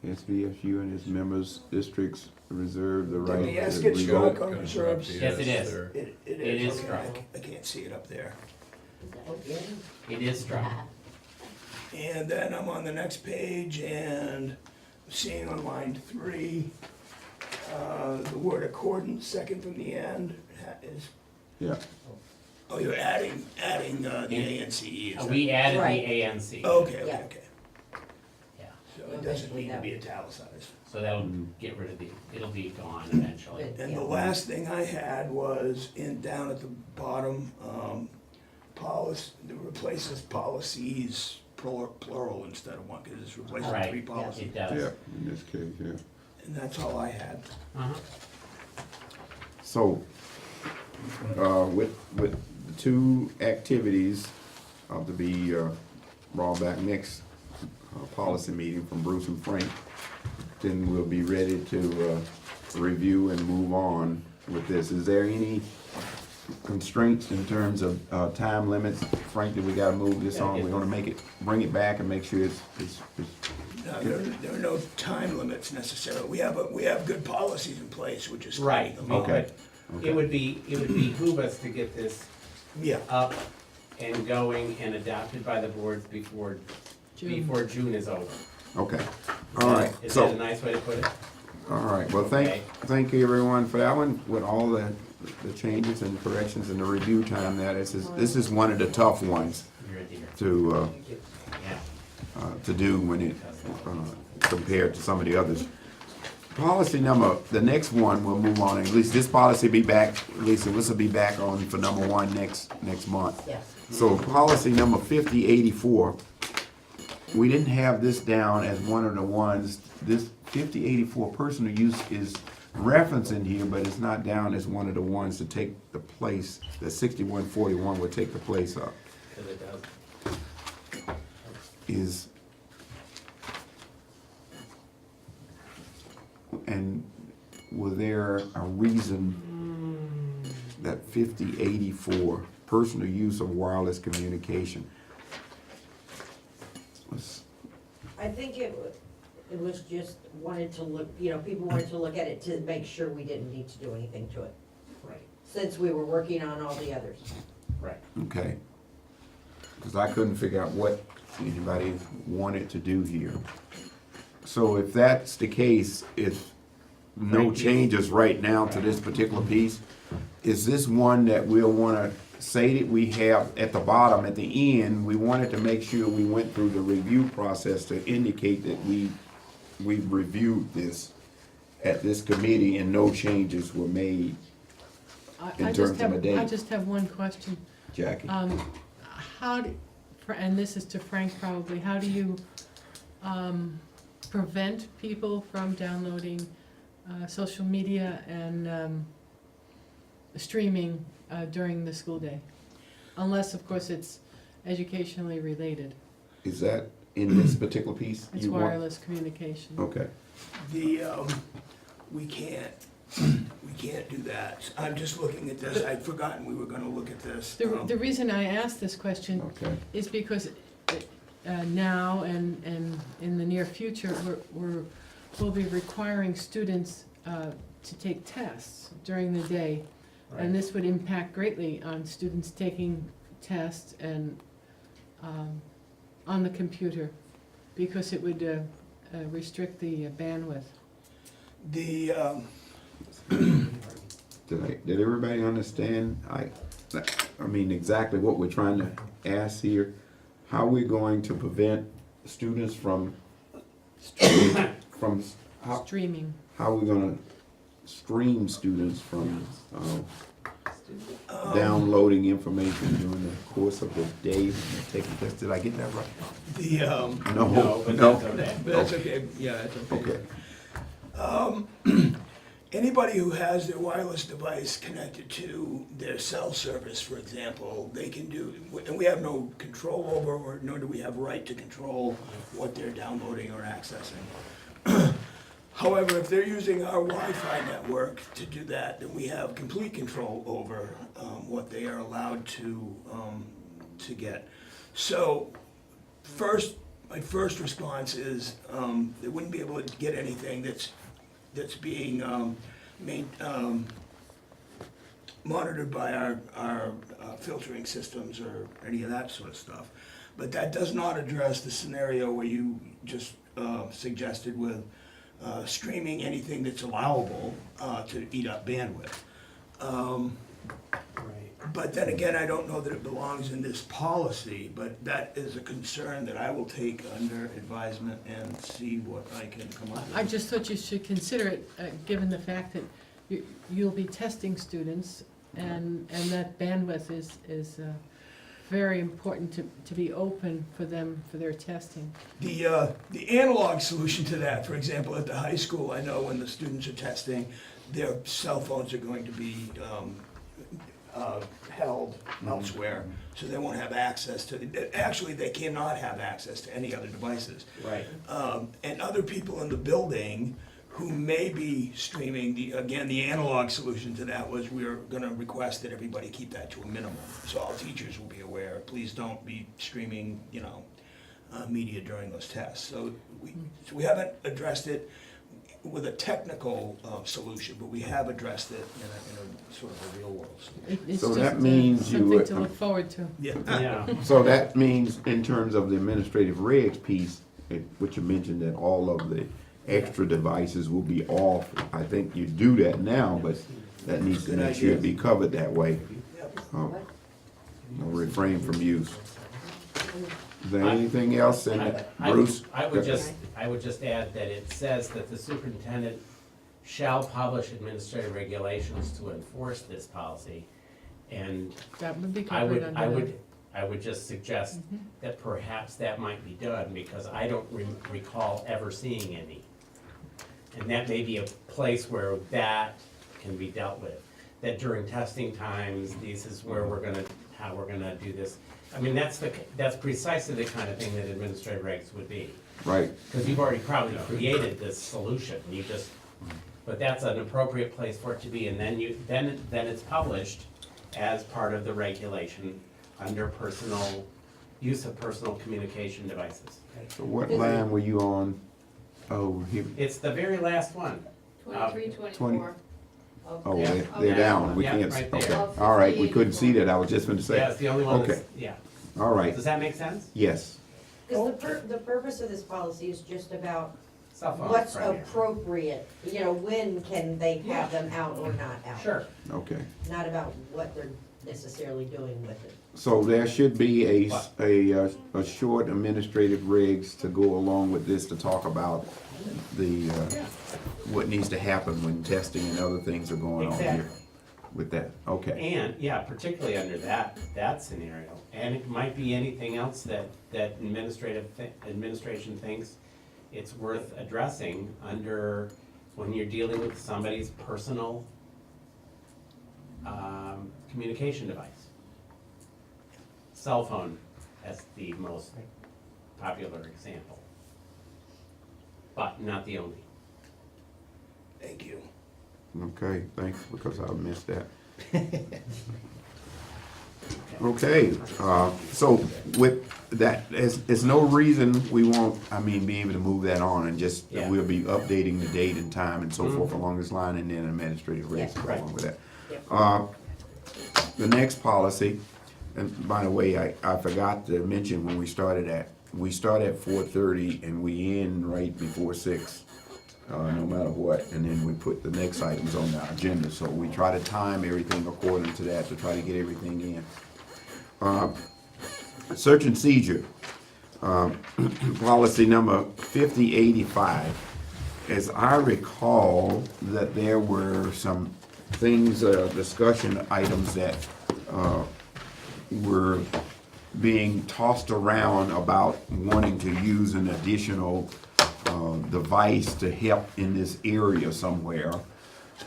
SVSU and its members districts reserve the Did right the S to get struck revoke. on reserves? Yes, it is. It is okay, struck. I can't see it up there. Is that what you're getting? It is strong. And then I'm on the next page and seeing on line 3, the word accordance, second from the end, is, Yeah, oh, you're adding the ANCE. is that- We added the Right. ANC. Okay, okay, Yeah. okay. Yeah, So it doesn't need to be italicized. so that'll get rid of it'll be gone eventually. Good. And Yeah. the last thing I had was down at the bottom, replaces policies plural instead of one, because it's replacing Right, 3 policies. It does. yeah, in this case, yeah. And that's all I had. Uh-huh. So, with the 2 activities to be brought back next policy meeting from Bruce and Frank, then we'll be ready to review and move on with this. Is there any constraints in terms of time limits? Frank, that we gotta move this on? We're gonna bring it back and make sure it's There are no time limits necessarily. We have good policies in place, which is. Right. Okay. It would behoove us to get this Yeah, up and going and adopted by the boards before June is over. Okay, all right, Is that a so, nice way to put it? all right, well, Okay. thank you everyone for that one, with all the changes and corrections and the review time there. This is one of the tough ones You're a dear. to, Yeah. to do when it, compared to some of the others. Policy number, the next one, we'll move on, at least this policy be back, Lisa, this will be back on for number 1 next month. Yes. So policy number 5084, we didn't have this down as one of the ones, this 5084 personal use is referenced in here, but it's not down as one of the ones to take the place, that 6141 would take the place of. 'Cause it does. Is, and was there a reason that 5084, personal use of wireless communication? was- I think it was just wanted to look, people wanted to look at it to make sure we didn't need to do anything to it, Right, since we were working on all the others. right. Okay. Because I couldn't figure out what anybody wanted to do here. So if that's the case, if no Right. changes right now to this particular piece, is this one that we'll wanna say that we have at the bottom, at the end, we wanted to make sure we went through the review process to indicate that we reviewed this at this committee and no changes were made, in I terms just of have, a date. I just have one question. Jackie? How, and this is to Frank probably, how do you prevent people from downloading social media and streaming during the school day? Unless, of course, it's educationally related. Is that in this particular piece? It's you want? wireless communication. Okay, we can't do that. I'm just looking at this. I'd forgotten we were gonna look at this. The reason I asked this question okay. is because now and in the near future, we'll be requiring students to take tests during the day. And this would impact greatly on students taking tests and on the computer, because it would restrict the bandwidth. Did everybody understand? I mean, exactly what we're trying to ask here. How we're going to prevent students from, how Streaming. we're gonna stream students from, downloading information during the course of the day when they're taking tests. Did I get that right? No, but No. that's okay. That's okay, yeah, that's okay. Okay, Anybody who has their wireless device connected to their cell service, for example, they can do, and we have no control over, or nor do we have right to control what they're downloading or accessing. However, if they're using our Wi-Fi network to do that, then we have complete control over what they are allowed to get. So, my first response is they wouldn't be able to get anything that's being monitored by our filtering systems or any of that sort of stuff. But that does not address the scenario where you just suggested with streaming anything that's allowable to eat up bandwidth. Right. But then again, I don't know that it belongs in this policy, but that is a concern that I will take under advisement and see what I can come up with. I just thought you should consider it, given the fact that you'll be testing students, and that bandwidth is very important to be open for them, for their testing. The analog solution to that, for example, at the high school, I know when the students are testing, their cell phones are going to be held elsewhere, so they won't have access to, actually, they cannot have access to any other devices. Right. And other people in the building who may be streaming, again, the analog solution to that was we're gonna request that everybody keep that to a minimum. So all teachers will be aware, please don't be streaming, media during those tests. So we haven't addressed it with a technical solution, but we have addressed it in a sort of a real world solution. It's So just that means you something would- to look forward to. Yeah. So that means in terms of the administrative regs piece, which you mentioned that all of the extra devices will be off. I think you do that now, but that needs to Good make sure it idea. be covered that way. Yep. No refrain from use. Is there anything else in it, Bruce? I would just add that it says that the superintendent shall publish administrative regulations to enforce this policy. And That would be I covered would, under I the. would, I would just suggest that perhaps that might be done, because I don't recall ever seeing any. And that may be a place where that can be dealt with, that during testing times, this is where how we're gonna do this. I mean, that's precisely the kind of thing that administrative regs would be. Right, Because you've already probably created this solution, but that's an appropriate place for it to be, and then it's published as part of the regulation under use of personal communication devices. so what line were you on? Oh, here, It's the very last one. 23, 24. oh, Yeah. they're down, we Yeah, can't, right okay, there. all right, we couldn't see that, I was just gonna say. Yeah, it's the only one that's, Okay. yeah. All right, Does that make sense? yes, Because the purpose of this policy is just about Cell phones what's primarily. appropriate, when can they have them out or not out. Sure. okay. Not about what they're necessarily doing with it. So there should be a short administrative regs to go along with this to talk about the, what needs to happen when testing and other things are going on here Exactly. with that, okay. And, yeah, particularly under that scenario, and it might be anything else that administration thinks it's worth addressing under, when you're dealing with somebody's personal communication device. Cell phone, that's the most popular example, but not the only. Thank you. Okay, thanks, because I missed that. Okay, so with that, there's no reason we won't, be able to move that on and just, Yeah. we'll be updating the date and time and so forth along this line, and then administrative regs Yes, go right. along with that. Yep. The next policy, and by the way, I forgot to mention when we start at 4:30 and we end right before 6, no matter what, and then we put the next items on the agenda, so we try to time everything according to that to try to get everything in. Search and seizure, policy number 5085. As I recall, that there were some things, discussion items that were being tossed around about wanting to use an additional device to help in this area somewhere.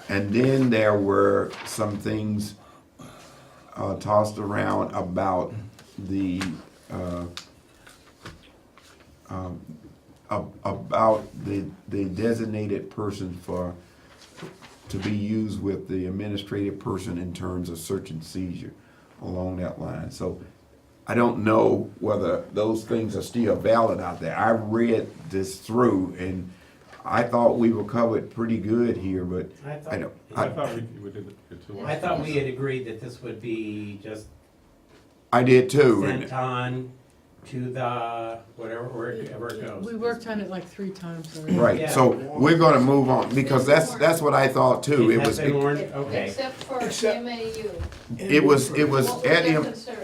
And then there were some things tossed around about the designated person to be used with the administrative person in terms of search and seizure along that line. So I don't know whether those things are still valid out there. I read this through and I thought we were covered pretty good here, but I I thought, don't, I thought we did it too. I thought we had agreed that this would be just I did too. sent on to the, wherever it goes. We worked on it like 3 times already. Right, Yeah. so we're gonna move on, because that's what I thought too. It It has was, been warned, okay. Except for Except- MAU. it was What was at their him, concern?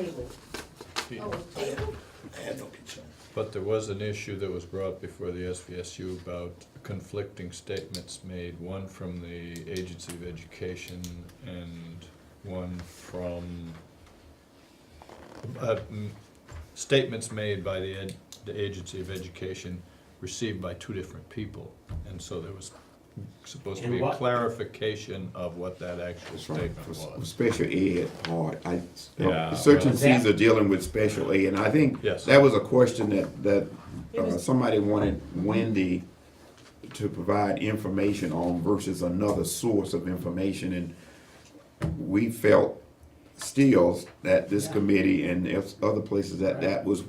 Oh, table? I have no concern. But there was an issue that was brought before the SVSU about conflicting statements made, one from the Agency of Education and one from, statements made by the Agency of Education received by 2 different people. And so there was supposed to And be a what- clarification of what that actual statement for was. special ed part, Yeah, search and well, Cs that- are dealing with special ed, and I think Yes. that was a question that It was- somebody wanted Wendy to provide information on versus another source of information, and we felt still that this committee and other places that was,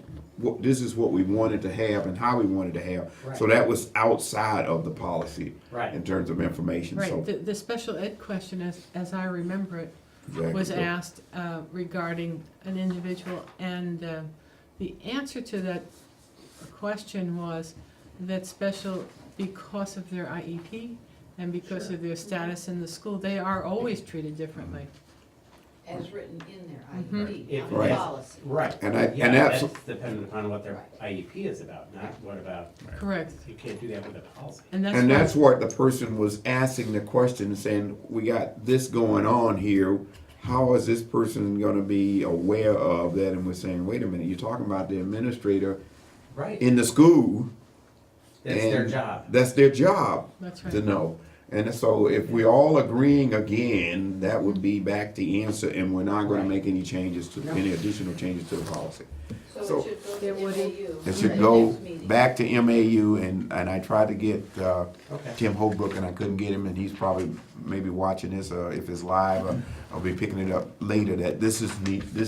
this is what we wanted to have and how we wanted to have. So Right. that was outside of the policy Right. in terms of information, so. Right, the special ed question, as I remember it, was exactly. asked regarding an individual, and the answer to that question was that special, because of their IEP and because of their status in the school, they are always treated differently. As written in their Mhm. IEP, If- not the Right. policy. Right. And I- Yeah, and that's- dependent upon what their IEP is about, not what about, Correct, you can't do that with a policy. and And that's why- what the person was asking the question, saying, we got this going on here, how is this person gonna be aware of that? And we're saying, wait a minute, you're talking about the administrator Right, in the school. that's their and job. That's their job That's to right. know. And so if we're all agreeing again, that would be back to answer, and we're not gonna Right. make any changes to, No. any additional changes to the policy. So So- it should go to It would- MAU. It for should the go next meeting. back to MAU, and I tried to get, Okay. Tim Holbrook, and I couldn't get him, and he's probably maybe watching this, if it's live, or I'll be picking it up later, that this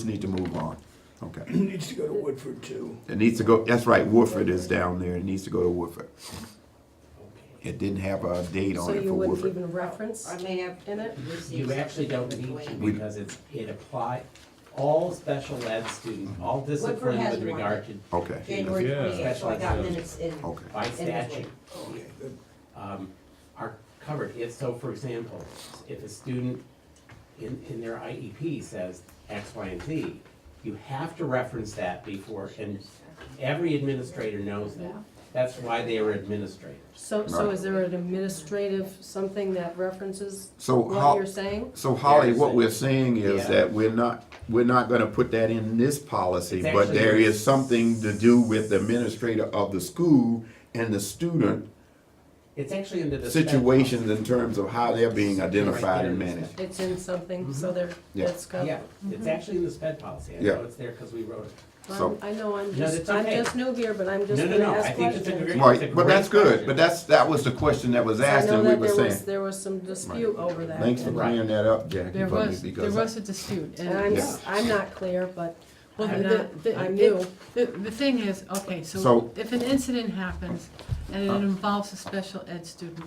need to move on. Okay. It needs to go to Woodford too. It needs to go, that's right, Woodford is down there, it needs to go to Woodford. Okay. It didn't have a date So on it you for wouldn't Woodford. even reference I may have in it? received You actually don't something need to, We- because it apply, all special ed students, all discipline has with one. regard to, Okay, January Yeah. 28th, so I got minutes in. okay. by in this statute, week. Okay, good. are covered. If, so for example, if a student in their IEP says X, Y, and Z, you have to reference that before, and every administrator knows that. That's why they are administrators. So is there an administrative something that references So what how, you're saying? so Holly, There's what a- we're saying is Yeah. that we're not gonna put that in this policy, It's but actually- there is something to do with the administrator of the school and the student It's actually under the. sped situations policy. in terms of how they're being identified and Right there in the managed. It's in something, so there, Yeah. that's got. Yeah, it's actually in the sped policy. I Yeah. know it's there because we wrote it. So- I know, I'm No, just, that's I'm okay. just new here, but I'm just No, no, gonna no, I ask think it's a questions. great- Right, but that's good, question. but that was the question that was I asked, know and we that were saying. there was some dispute over that. Thanks for and- clearing that up, Jackie, There for me, was because a dispute, And and, I'm not clear, but well, I'm the, not, the, I'm the, new. the thing is, okay, So- so if an incident happens and it involves a special ed student,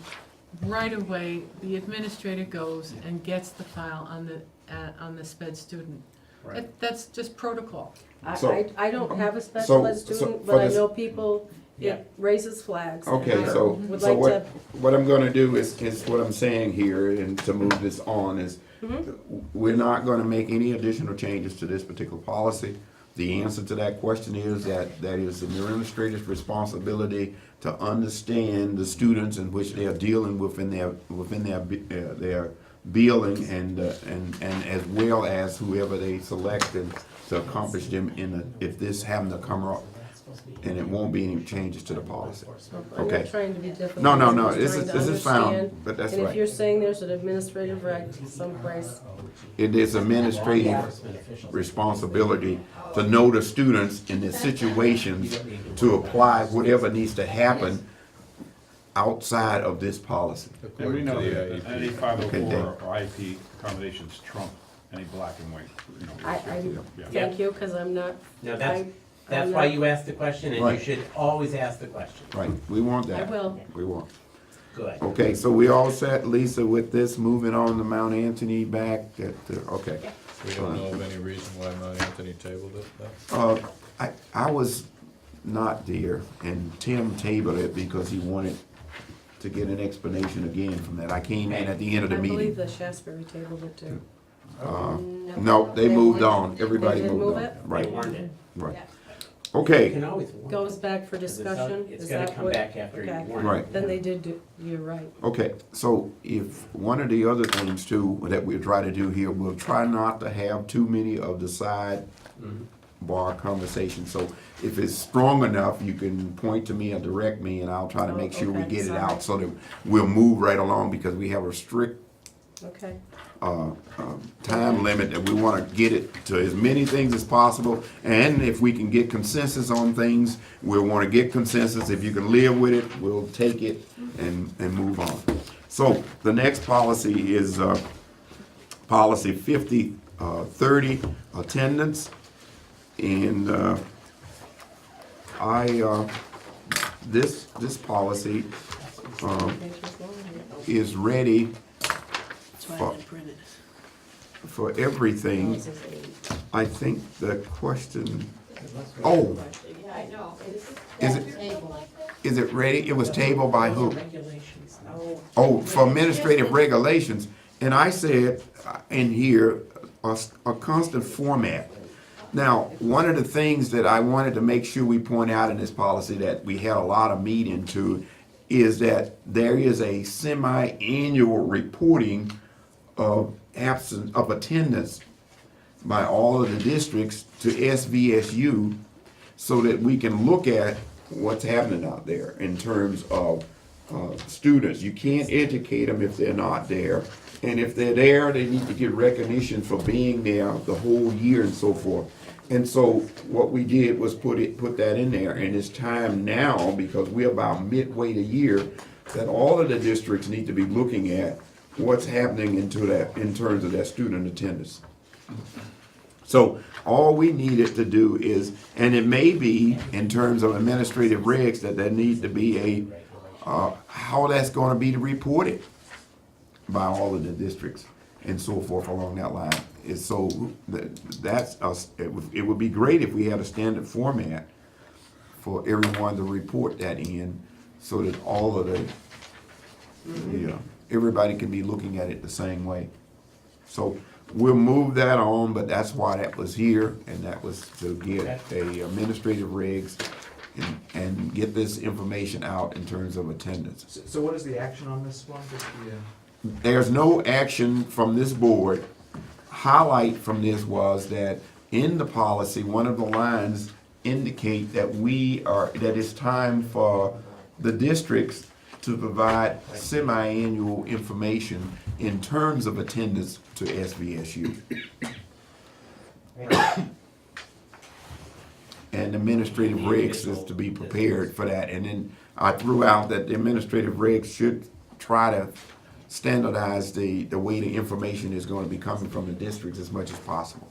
right away, the administrator goes and gets the file on the sped student. Right. That's just protocol. So- I don't have a special ed so student, for but I this- know people, Yeah. it raises flags. and Okay, I so, would so like to, what I'm gonna do is what I'm saying here, and to move this on, is we're not gonna make any additional changes to this particular policy. The answer to that question is that is the administrator's responsibility to understand the students in which they are dealing within their billing, and as well as whoever they select and to accomplish them if this happen to come up, and it won't be any changes to the policy. I'm Okay. not trying to be difficult. No, I'm no, just this trying to is fine, understand. but that's And if right. you're saying there's an administrative reg someplace, It is administrative responsibility to know the students in their situations to apply whatever needs to happen outside of this policy. And we According to know the that IEP. any Okay, 504 Dan. or IP accommodations trump any black and white, you know. Yeah. thank you, because I'm not, No, I'm that's why not- you asked the question, and you Right. should always ask the question. Right, we want I that. will. We want. Good. Okay, so we all set, Lisa, with this, moving on to Mount Anthony back at, okay. We don't know of any reason why Mount Anthony tabled it, though? I was not there, and Tim tabled it because he wanted to get an explanation again from that. I came in at the end of the I believe meeting. the Shasberry tabled it too. No, they moved on, They everybody did moved move on. it? They Right, warned it. right. You Okay, can always warn. Goes back for 'Cause discussion, It's is gonna that come what? back after you okay. warn it. Right. Then they did do, you're right. okay, so if, one of the other things too, that we'll try to do here, we'll try not to have too many of the side Mhm. bar conversations. So if it's strong enough, you can point to me or direct me, and I'll try to Oh, make sure we okay, get it sorry. out so that we'll move right along, because we have a strict Okay, time limit that we want to get it to as many things as possible. And if we can get consensus on things, we'll want to get consensus. If you can live with it, we'll take it and move on. So the next policy is policy 5030, attendance. And this policy is ready for everything. I think the question, oh, Yeah, I know. is it ready? It was tabled by who? Regulations. Oh, for administrative regulations. And I said in here, a constant format. Now, one of the things that I wanted to make sure we point out in this policy that we had a lot of meat into is that there is a semi-annual reporting of absence, of attendance by all of the districts to SVSU, so that we can look at what's happening out there in terms of students. You can't educate them if they're not there. And if they're there, they need to get recognition for being there the whole year and so forth. And so what we did was put that in there, and it's time now, because we're about midway the year, that all of the districts need to be looking at what's happening in terms of that student attendance. So all we needed to do is, and it may be in terms of administrative regs, that there needs to be how that's gonna be reported by all of the districts and so forth along that line. It's so, that's us, it would be great if we had a standard format for everyone to report that in, so that all of everybody can be looking at it the same way. So we'll move that on, but that's why that was here, and that was to get a administrative regs and get this information out in terms of attendance. So what is the action on this one? Just There's no action from this board. Highlight from this was that in the policy, one of the lines indicate that that it's time for the districts to provide semi-annual information in terms of attendance to SVSU. And administrative regs is to be prepared for that. And then I threw out that the administrative regs should try to standardize the way the information is going to be coming from the districts as much as possible.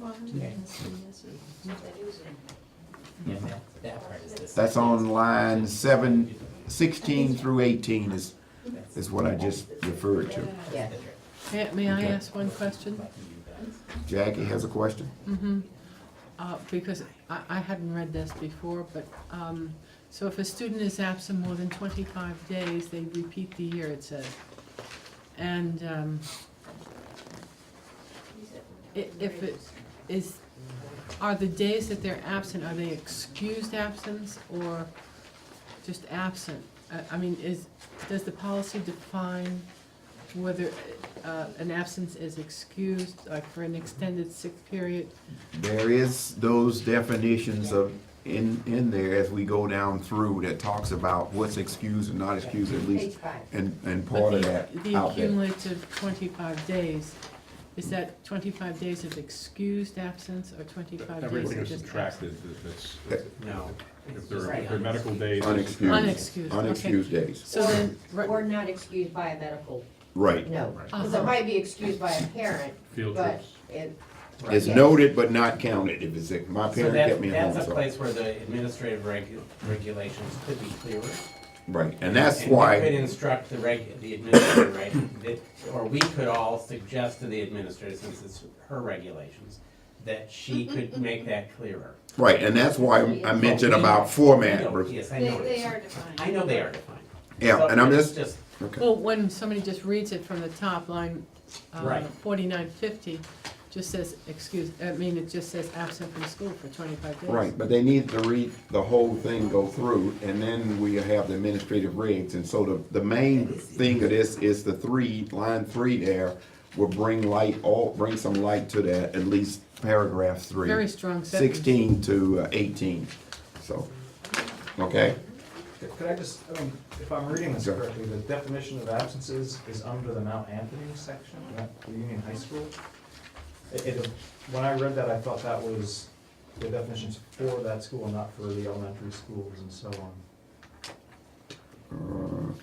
Yeah, that part is this. That's on line 16 through 18 is what I just referred to. Yeah. May I ask one question? Jackie has a question? Because I hadn't read this before, but, so if a student is absent more than 25 days, they repeat the year, it says. And if it is, are the days that they're absent, are they excused absence or just absent? I mean, does the policy define whether an absence is excused, like for an extended sick period? There is those definitions in there as we go down through that talks about what's excused and not excused, at least, Page 5. and part of that The out there. cumulative 25 days, is that 25 days of excused absence or 25 days Everything of is just subtracted absence? if it's, No. if they're medical days. Unexcused. Unexcused, okay. Unexcused days. So then, Or not excused by a medical, Right. no. Because Uh-huh. it might be excused by a parent, Field but trips. it, It's Yeah. noted but not counted if it's, my So parent kept me home, that's a so. place where the administrative regulations could be clearer. Right, and that's we could why, instruct the administrator, or we could all suggest to the administrator, since it's her regulations, that she could make that clearer. right, and that's why I mentioned about format. Yes, I know. They are defined. I know they are defined. Yeah, So and I'm it's just, okay. Well, when somebody just reads it from the top, line Right. 4950, just says, it just says absent from school for 25 days. Right, but they need to read the whole thing, go through, and then we have the administrative regs. And so the main thing of this is the line 3 there will bring some light to that, at least paragraph 3. Very strong sentence. 16 to 18, so, okay? Could I just, if I'm reading this Sure. correctly, the definition of absences is under the Mount Anthony section, not the Union High School? When I read that, I thought that was the definitions for that school, not for the elementary schools and so on.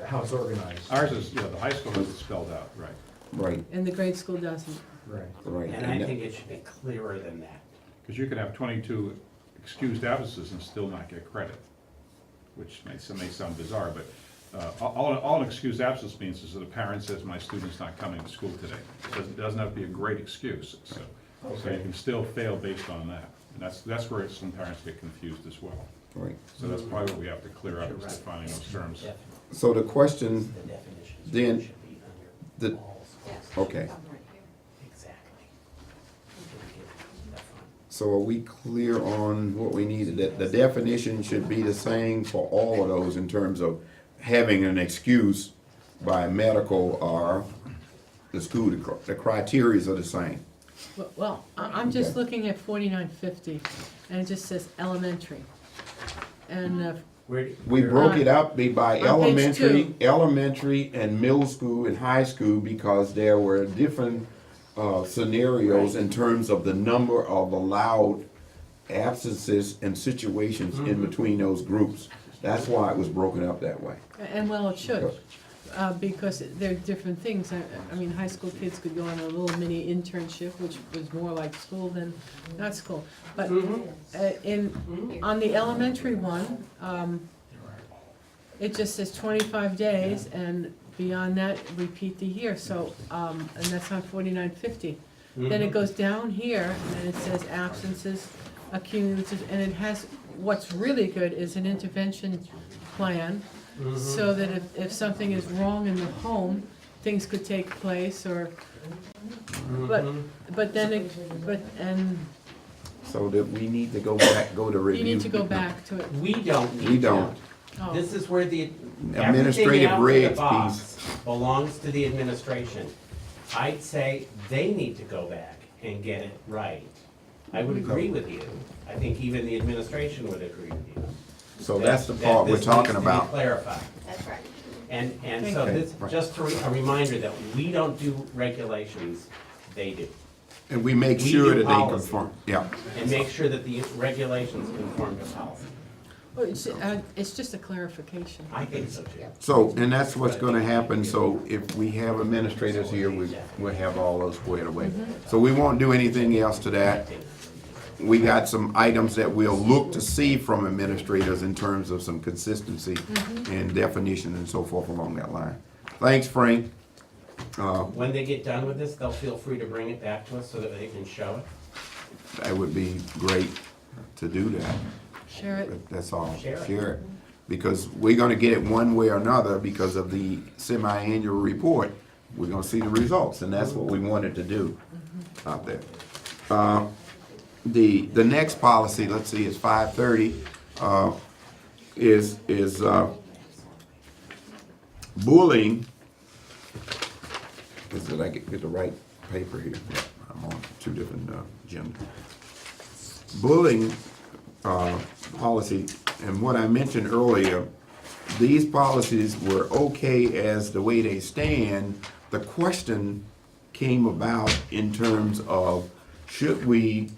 How it's organized. Ours is, the high school has it spelled out, right. Right, And the grade school doesn't. Right. right. And I think it should be clearer than that. Because you could have 22 excused absences and still not get credit, which may sound bizarre, but all an excused absence means is that a parent says, my student's not coming to school today. It doesn't have to be a great excuse, so you can still fail based on that. And that's where some parents get confused as well. Right. So that's probably what we have to clear up, is defining those terms. So the question, The definitions Then, should be under the- all schools. Yes. okay, Exactly. so are we clear on what we needed? That the definition should be the same for all of those in terms of having an excuse by medical or the school, the criterias are the same. Well, I'm just Okay. looking at 4950, and it just says elementary. And We broke it up by On page 2. elementary and middle school and high school because there were different scenarios in terms of the number of allowed absences and situations in between those groups. That's why it was broken up that way. well, it should, because they're different things. I mean, high school kids could go on a little mini internship, which was more like school than not school. But on the elementary one, it just says 25 days, and beyond that, repeat the year, so, and that's on 4950. Then it goes down here, and it says absences, accumulative, and it has, what's really good is an intervention plan, so that if something is wrong in the home, things could take place, or, but then and So that we need to go to review. you need to go back to it. We don't need to. We don't. Oh. This is where the, Administrative everything after the regs box belongs to the administration. I'd say they need to go back and get it right. I would agree with you. I think even the administration would agree with you. So that's the that part we're this talking needs to be about. clarified. That's right. And so Okay, this, right. just a reminder that we don't do regulations, they do. And we make We sure do that they policy. conform, yeah. And make sure that the regulations conform to policy. Well, it's just a clarification. I think so too. So, and that's what's gonna happen, so if we have administrators here, we'll have all those squared away. So we won't do anything else to that. We got some items that we'll look to see from administrators in terms of some consistency and definition and so forth along that line. Thanks, Frank. When they get done with this, they'll feel free to bring it back to us so that they can show it. That would be great to do that. Share it. But that's all. Share it. Share it. Because we're gonna get it one way or another because of the semi-annual report. We're gonna see the results, and that's what we wanted to do out there. The next policy, let's see, is 530, is bullying. Did I get the right paper here? Yeah, I'm on two different agendas. Bullying policy, and what I mentioned earlier, these policies were okay as the way they stand. The question came about in terms of, should we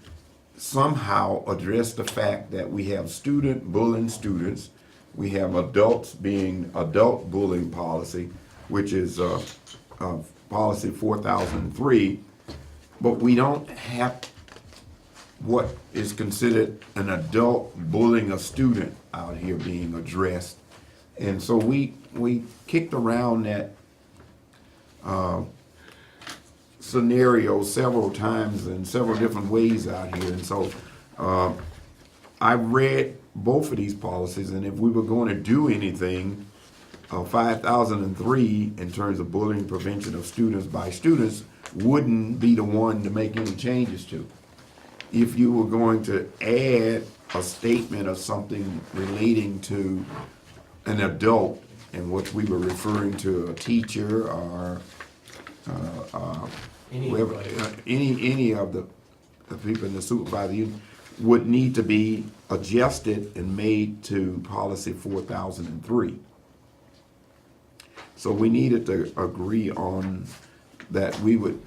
somehow address the fact that we have student bullying students, we have adults being adult bullying policy, which is policy 4003, but we don't have what is considered an adult bullying a student out here being addressed And so we kicked around that scenario several times in several different ways out here. And so I read both of these policies, and if we were going to do anything, 5003 in terms of bullying prevention of students by students wouldn't be the one to make any changes to. If you were going to add a statement of something relating to an adult in which we were referring to a teacher or whoever, any of the people in the supervisory unit would need to be adjusted and made to policy 4003. So we needed to agree on that we would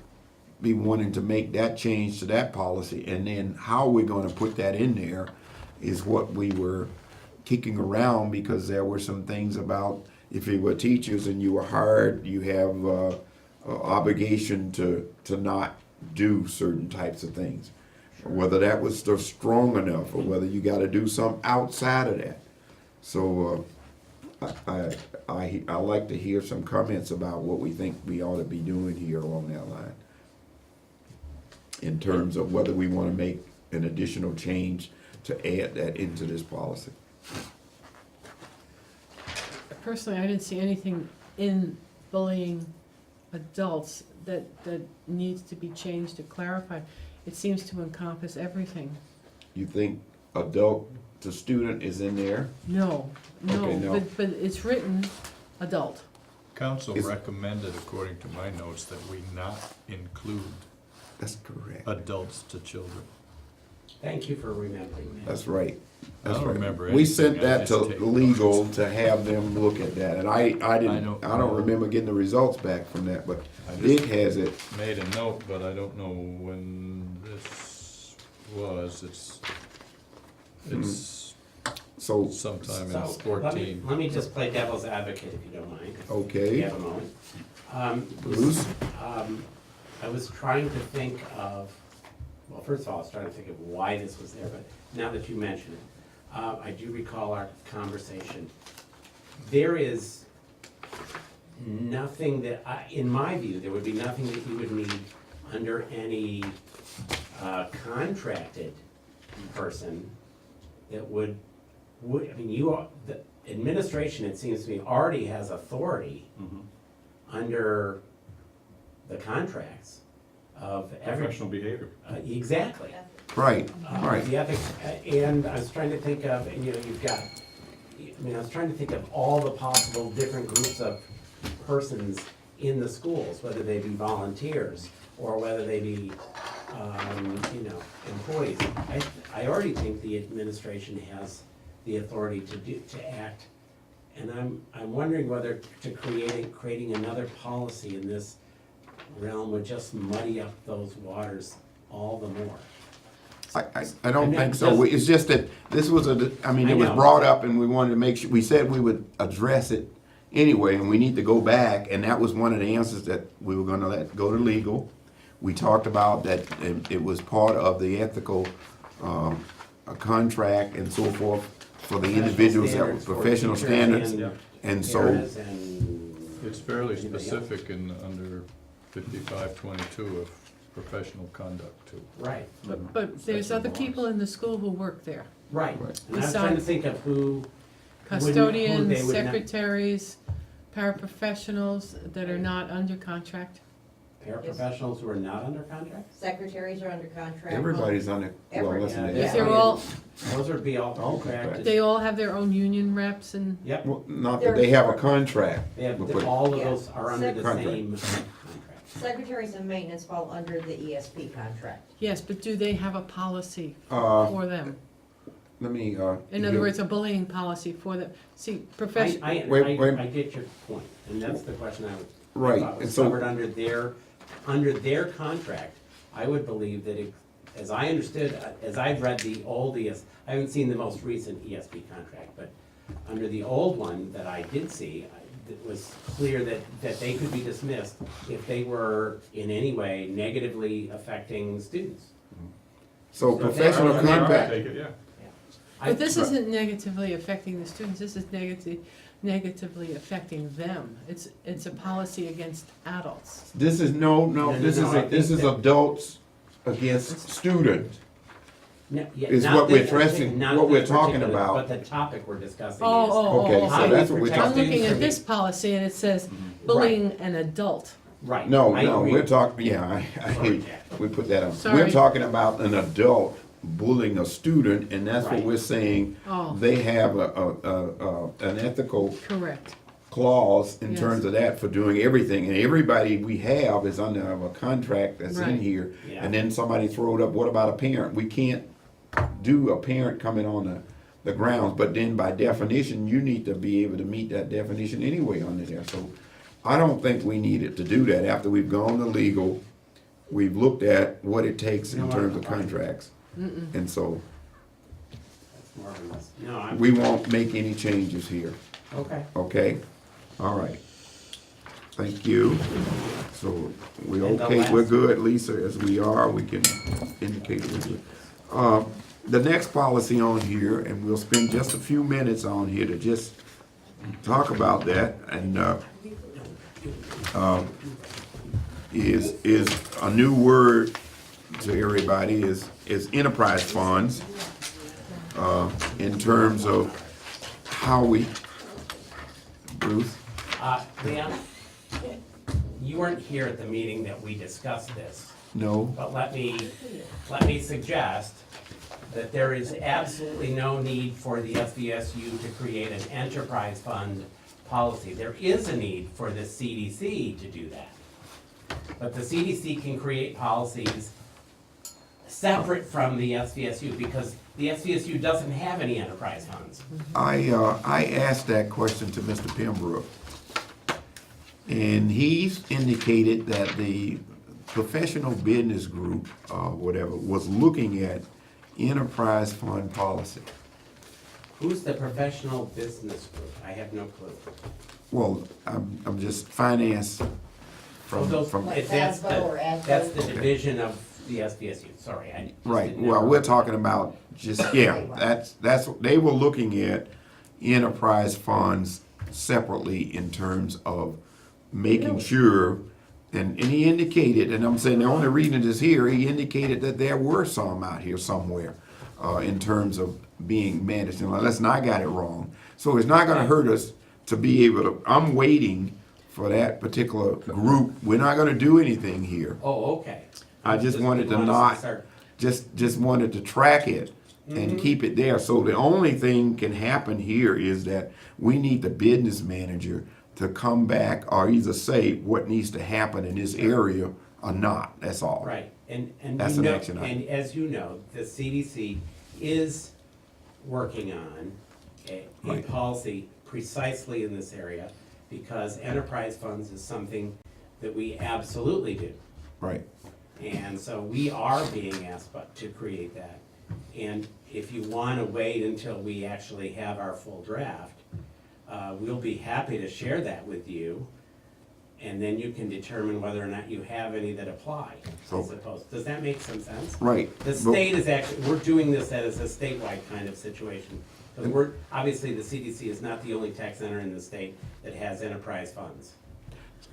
be wanting to make that change to that policy, and then how we're gonna put that in there is what we were kicking around, because there were some things about if you were teachers and you were hired, you have a obligation to not do certain types of things. Whether that was still strong enough, or whether you gotta do something outside of that. So, I like to hear some comments about what we think we ought to be doing here along that line, in terms of whether we wanna make an additional change to add that into this policy. Personally, I didn't see anything in bullying adults that needs to be changed or clarified. It seems to encompass everything. You think adult to student is in there? No, Okay, no, no. but it's written adult. Council Is- recommended, according to my notes, that we not include That's correct. adults to children. Thank you for remembering that. That's right. I That's don't right. remember We sent anything. I that just to take legal notes. to have them look at that, and I don't don't know. remember getting the results back from that, but I Dick just has it. made a note, but I don't know when this was. It's So, sometime in So, let me, 14. let me just play devil's advocate if you don't mind. If you okay, have a moment. Bruce? I was trying to think of, well, first of all, I was trying to think of why this was there, but now that you mention it, I do recall our conversation. There is nothing that, in my view, there would be nothing that you would need under any contracted person that would, I mean, the administration, it seems to me, already has authority under the contracts of every. Professional behavior. Exactly. Right, right. The ethics, and I was trying to think of, and you've got, I was trying to think of all the possible different groups of persons in the schools, whether they be volunteers or whether they be, employees. I already think the administration has the authority to act, and I'm wondering whether creating another policy in this realm would just muddy up those waters all the more. I don't And think that so. just- It's just that this was I mean, I it was know. brought up and we wanted to make sure, we said we would address it anyway, and we need to go back, and that was one of the answers that we were gonna let go to legal. We talked about that it was part of the ethical, contract and so forth for the individuals that were Standards for professional teachers standards. and And so, parents and It's fairly anybody else. specific under 5522 of professional conduct too. Right, But there's other people in the school who work there. right. Right. And I was trying to Besides- think of who Custodians, they would not- secretaries, paraprofessionals that are not under contract. paraprofessionals who are not under contract? Secretaries are under contract. everybody's on it, well, Every- listen to Yeah. If that. they're all, Those would be all contracted. they all have their own union reps and, Yep, Well, not that they have a contract. they have, but- all of Yeah. those are under the Contract. same contract. Secretaries and maintenance fall under the ESP contract. yes, but do they have a policy Uh, for them? let me, In other words, a bullying policy for them. See, profession, I Wait. get your point, and that's the question I Right, thought and was so- covered under their contract. I would believe that as I understood, as I've read the old I haven't seen the most recent ESP contract, but under the old one that I did see, it was clear that they could be dismissed if they were in any way negatively affecting students. so So professional they're- I'll contract, take it, yeah. but this isn't negatively affecting the students, this is negatively affecting them. It's a policy against adults. This is, No, this is, I think this is that- adults against students. No, yeah, Is not what we're this addressing, not what we're this talking particular, about. But the topic we're discussing Okay, Oh, so okay. that's what we're How I'm do you talking. looking protect at this policy and it says bullying an adult. is, right. No, I no, agree. we're talking, yeah, I hate, we put that on. We're Sorry. talking about an adult bullying a student, and that's what Right. we're saying. Oh. They have an ethical Correct. clause in Yes. terms of that for doing everything, and everybody we have is under a contract that's in Right. here. Yeah. And then somebody throw it up, what about a parent? We can't do a parent coming on the grounds, but then by definition, you need to be able to meet that definition anyway under there. So I don't think we needed to do that after we've gone to legal, we've looked at what it takes in No, terms of I- contracts. And so That's more or less, no, I'm, we won't make any changes here. okay. Okay, all right. Thank you. So we And the okay, we're last- good, Lisa, as we are, we can indicate we're good. The next policy on here, and we'll spend just a few minutes on here to just talk about that, and, is a new word to everybody, is enterprise funds, in terms of how we, Bruce? Leon, you weren't here at the meeting that we discussed this, No? but let me suggest that there is absolutely no need for the SVSU to create an enterprise fund policy. There is a need for the CDC to do that. But the CDC can create policies separate from the SVSU because the SVSU doesn't have any enterprise funds. I asked that question to Mr. Pembroke, and he's indicated that the professional business group, whatever, was looking at enterprise fund policy. Who's the professional business group? I have no clue. Well, I'm just finance from, Those- from, Like that's ASBO or the, ASBO? that's the division of the SVSU, sorry, I just right, didn't well, know. we're talking about just, yeah, that's, they were looking at enterprise funds separately in terms of making sure, and he indicated, and I'm saying the only reason it is here, he indicated that there were some out here somewhere, in terms of being managed, unless I got it wrong. So it's not gonna hurt us to be able to, I'm waiting for that particular group, we're not gonna do anything here. Oh, okay. I just wanted to want us not, start- just wanted to track it and keep it there. So the only thing can happen here is that we need the business manager to come back or either say what needs to happen in this area or not, that's all. Right, and That's you an know, action item. and as you know, the CDC is working on a Right. policy precisely in this area because enterprise funds is something that we absolutely do. Right, And so we are being asked to create that. And if you want to wait until we actually have our full draft, we'll be happy to share that with you. And then you can determine whether or not you have any that apply, I So- suppose. Does that make some sense? right. The state is actually, we're doing this as a statewide kind of situation. Because we're, obviously, the CDC is not the only tax center in the state that has enterprise funds.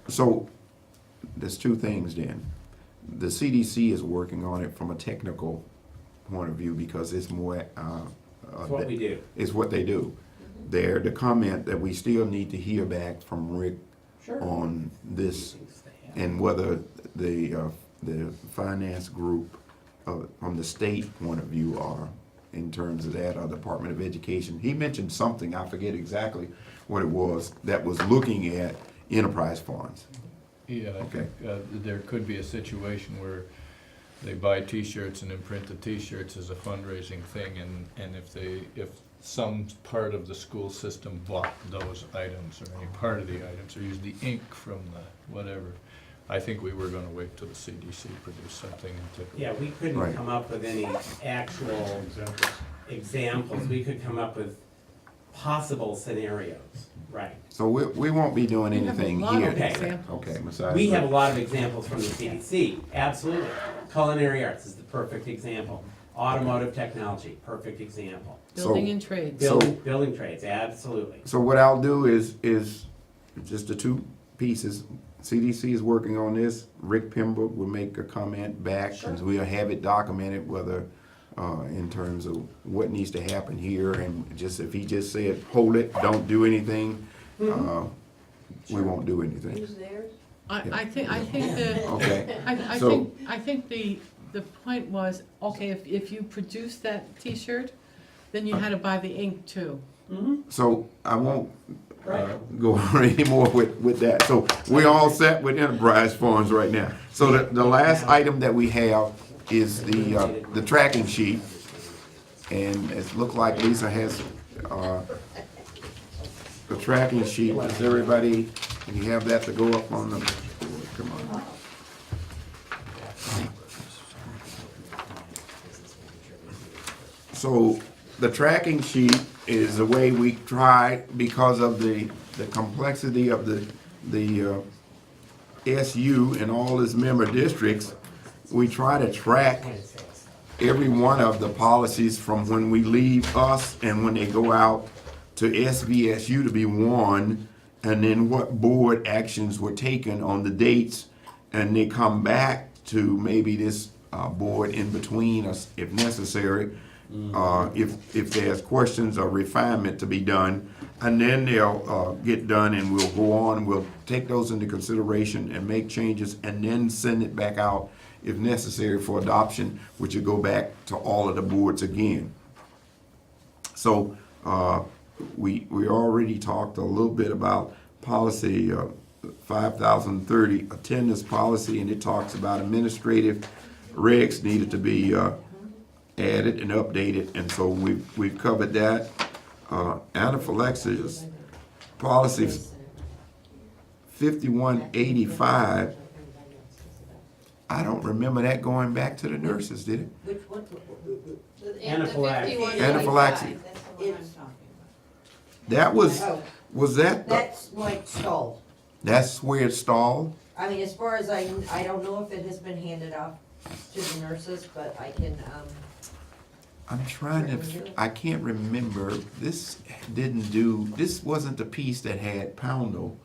So there's two things then. The CDC is working on it from a technical point of view because it's more, That's what we do. it's what they do. They're the comment that we still need to hear back from Rick Sure. on this Things they have. and whether the finance group, from the state point of view are in terms of that, or Department of Education. He mentioned something, I forget exactly what it was, that was looking at enterprise funds. Yeah, I Okay. think there could be a situation where they buy T-shirts and then print the T-shirts as a fundraising thing, and if some part of the school system bought those items, or any part of the items, or used the ink from the whatever, I think we were gonna wait till the CDC produced something and took. Yeah, we couldn't Right. come up with any actual examples. We could come up with possible scenarios, right? So we won't be doing We have a anything lot here. of Okay. examples. Okay, Messiah. We have a lot of examples from the CDC, absolutely. Culinary arts is the perfect example. Automotive technology, perfect example. Building and trades. Building trades, absolutely. So what I'll do is just the two pieces. CDC is working on this. Rick Pembroke will make a comment back, and we'll have it documented whether, in terms of what needs to happen here, and just, if he just said, hold it, don't do anything, we won't do anything. Who's theirs? I think the, Okay, I So- think the point was, okay, if you produce that T-shirt, then you had to buy the ink too. so I won't go on anymore with that. So we're all set with enterprise funds right now. So the last item that we have is the tracking sheet. And it looked like Lisa has the tracking sheet. Does everybody, can you have that to go up on the, come on. So the tracking sheet is the way we try, because of the complexity of the SU and all its member districts, we try to track every one of the policies from when we leave us and when they go out to SVSU to be won, and then what board actions were taken on the dates, and they come back to maybe this board in between us if necessary, if there's questions or refinement to be done, and then they'll get done, and we'll go on, we'll take those into consideration and make changes, and then send it back out if necessary for adoption, which will go back to all of the boards again. So we already talked a little bit about policy 5030 attendance policy, and it talks about administrative regs needed to be added and updated, and so we've covered that. Anaphylaxis policy 5185. I don't remember that going back to the nurses, did it? Which one? The Anaphylaxis. 51 Anaphylaxis. That's the one I'm talking That was Oh, that that's like stalled. that's where it stalled? I mean, as far as I don't know if it has been handed off to the nurses, but I can, I'm trying to, I can't remember. This wasn't the piece that had Poundo.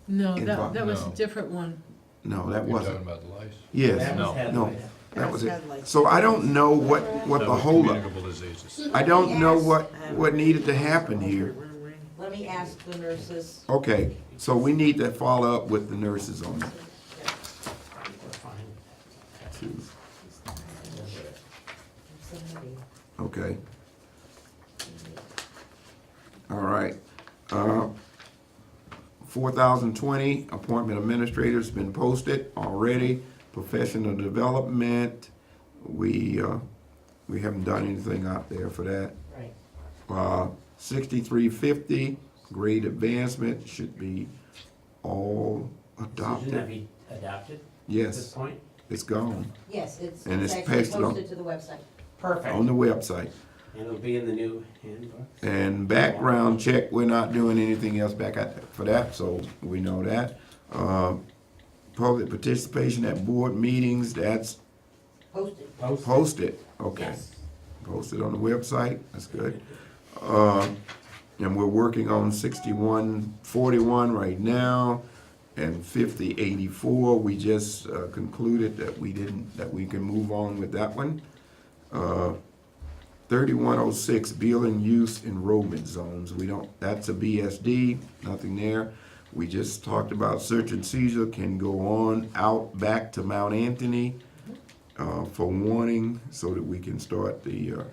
No, Involved. that was a No. different one. No, that You're wasn't. talking about the lice? Yes, That was No. headlights. that was it. So I don't know what That the was holdup. communicable diseases. I don't know what needed to happen here. let me ask the nurses. Okay, so we need to follow up with the nurses on that We're fine. too. Okay. All right. 4020, appointment administrator's been posted already. Professional development, we haven't done anything out there for that. Right. 6350, grade advancement should be all So shouldn't that adopted. be adopted at this Yes, point? it's gone Yes, it's And it's actually pasted on- posted to the website. Perfect. on the website. And it'll be in the new handbook. And background check, we're not doing anything else back at, for that, so we know that. Public participation at board meetings, that's Posted, posted, okay. yes. Posted on the website, that's good. And we're working on 6141 right now, and 5084, we just concluded that we can move on with that one. 3106, building use enrollment zones, that's a BSD, nothing there. We just talked about search and seizure can go on out back to Mount Anthony for warning, so that we can start the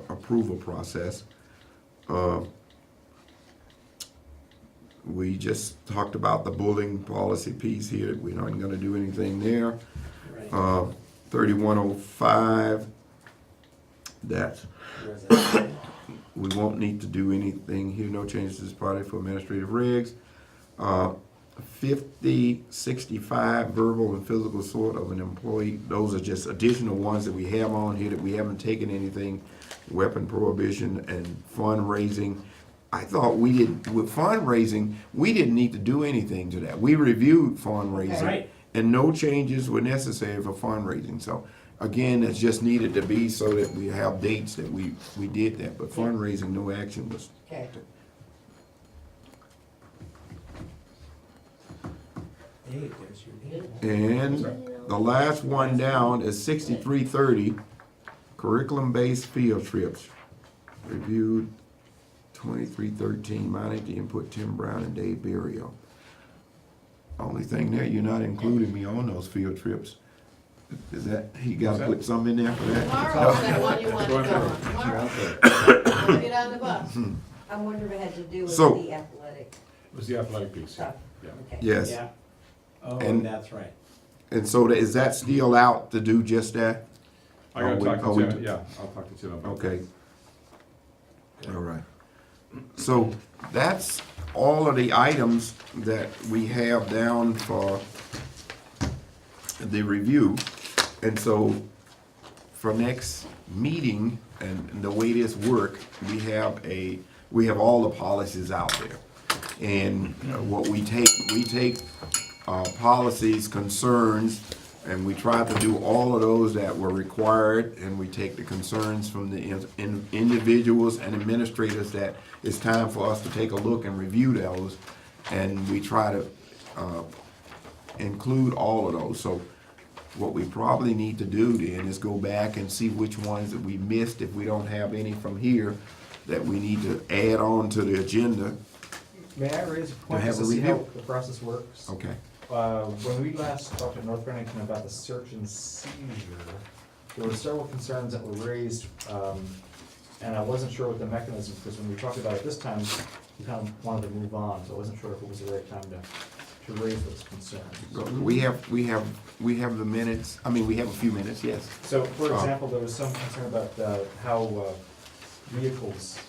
approval process. We just talked about the bullying policy piece here, we're not gonna do anything there. Right. 3105, that's, Where's that? we won't need to do anything here, no changes to this party for administrative regs. 5065, verbal and physical assault of an employee, those are just additional ones that we have on here that we haven't taken anything. Weapon prohibition and fundraising. I thought with fundraising, we didn't need to do anything to that. We reviewed fundraising. Right. And no changes were necessary for fundraising, so again, it's just needed to be so that we have dates that we did that, but fundraising, no action was. Okay. Dave, there's your name. And the last one down is 6330, curriculum-based field trips. Reviewed 2313, minus the input Tim Brown and Dave Berrio. Only thing there, you're not including me on those field trips. Is that, he gotta put some in there for that? Tomorrow, that one you want to go on, tomorrow, get on the bus. I wonder if it had to do with So- the athletic It was the athletic piece, yeah. stuff. Yeah. Okay. Yes, Yeah. Oh, And- that's right. and so is that still out to do just that? I gotta Oh, talk oh, to we- Tim, yeah, I'll talk to Tim about that. Okay. All right. So that's all of the items that we have down for the review. And so for next meeting and the way this work, we have all the policies out there. And what we take policies, concerns, and we try to do all of those that were required, and we take the concerns from the individuals and administrators that it's time for us to take a look and review those, and we try to include all of those. So what we probably need to do then is go back and see which ones that we missed, if we don't have any from here, that we need to add on to the agenda. May I raise a point have just a to see how review? the process works? Okay. When we last talked to North Bennington about the search and seizure, there were several concerns that were raised, and I wasn't sure what the mechanism, because when we talked about it this time, we kind of wanted to move on, so I wasn't sure if it was the right time to raise those concerns. We have the minutes, I mean, we have a few minutes, yes. So, for example, there was some concern about how vehicles,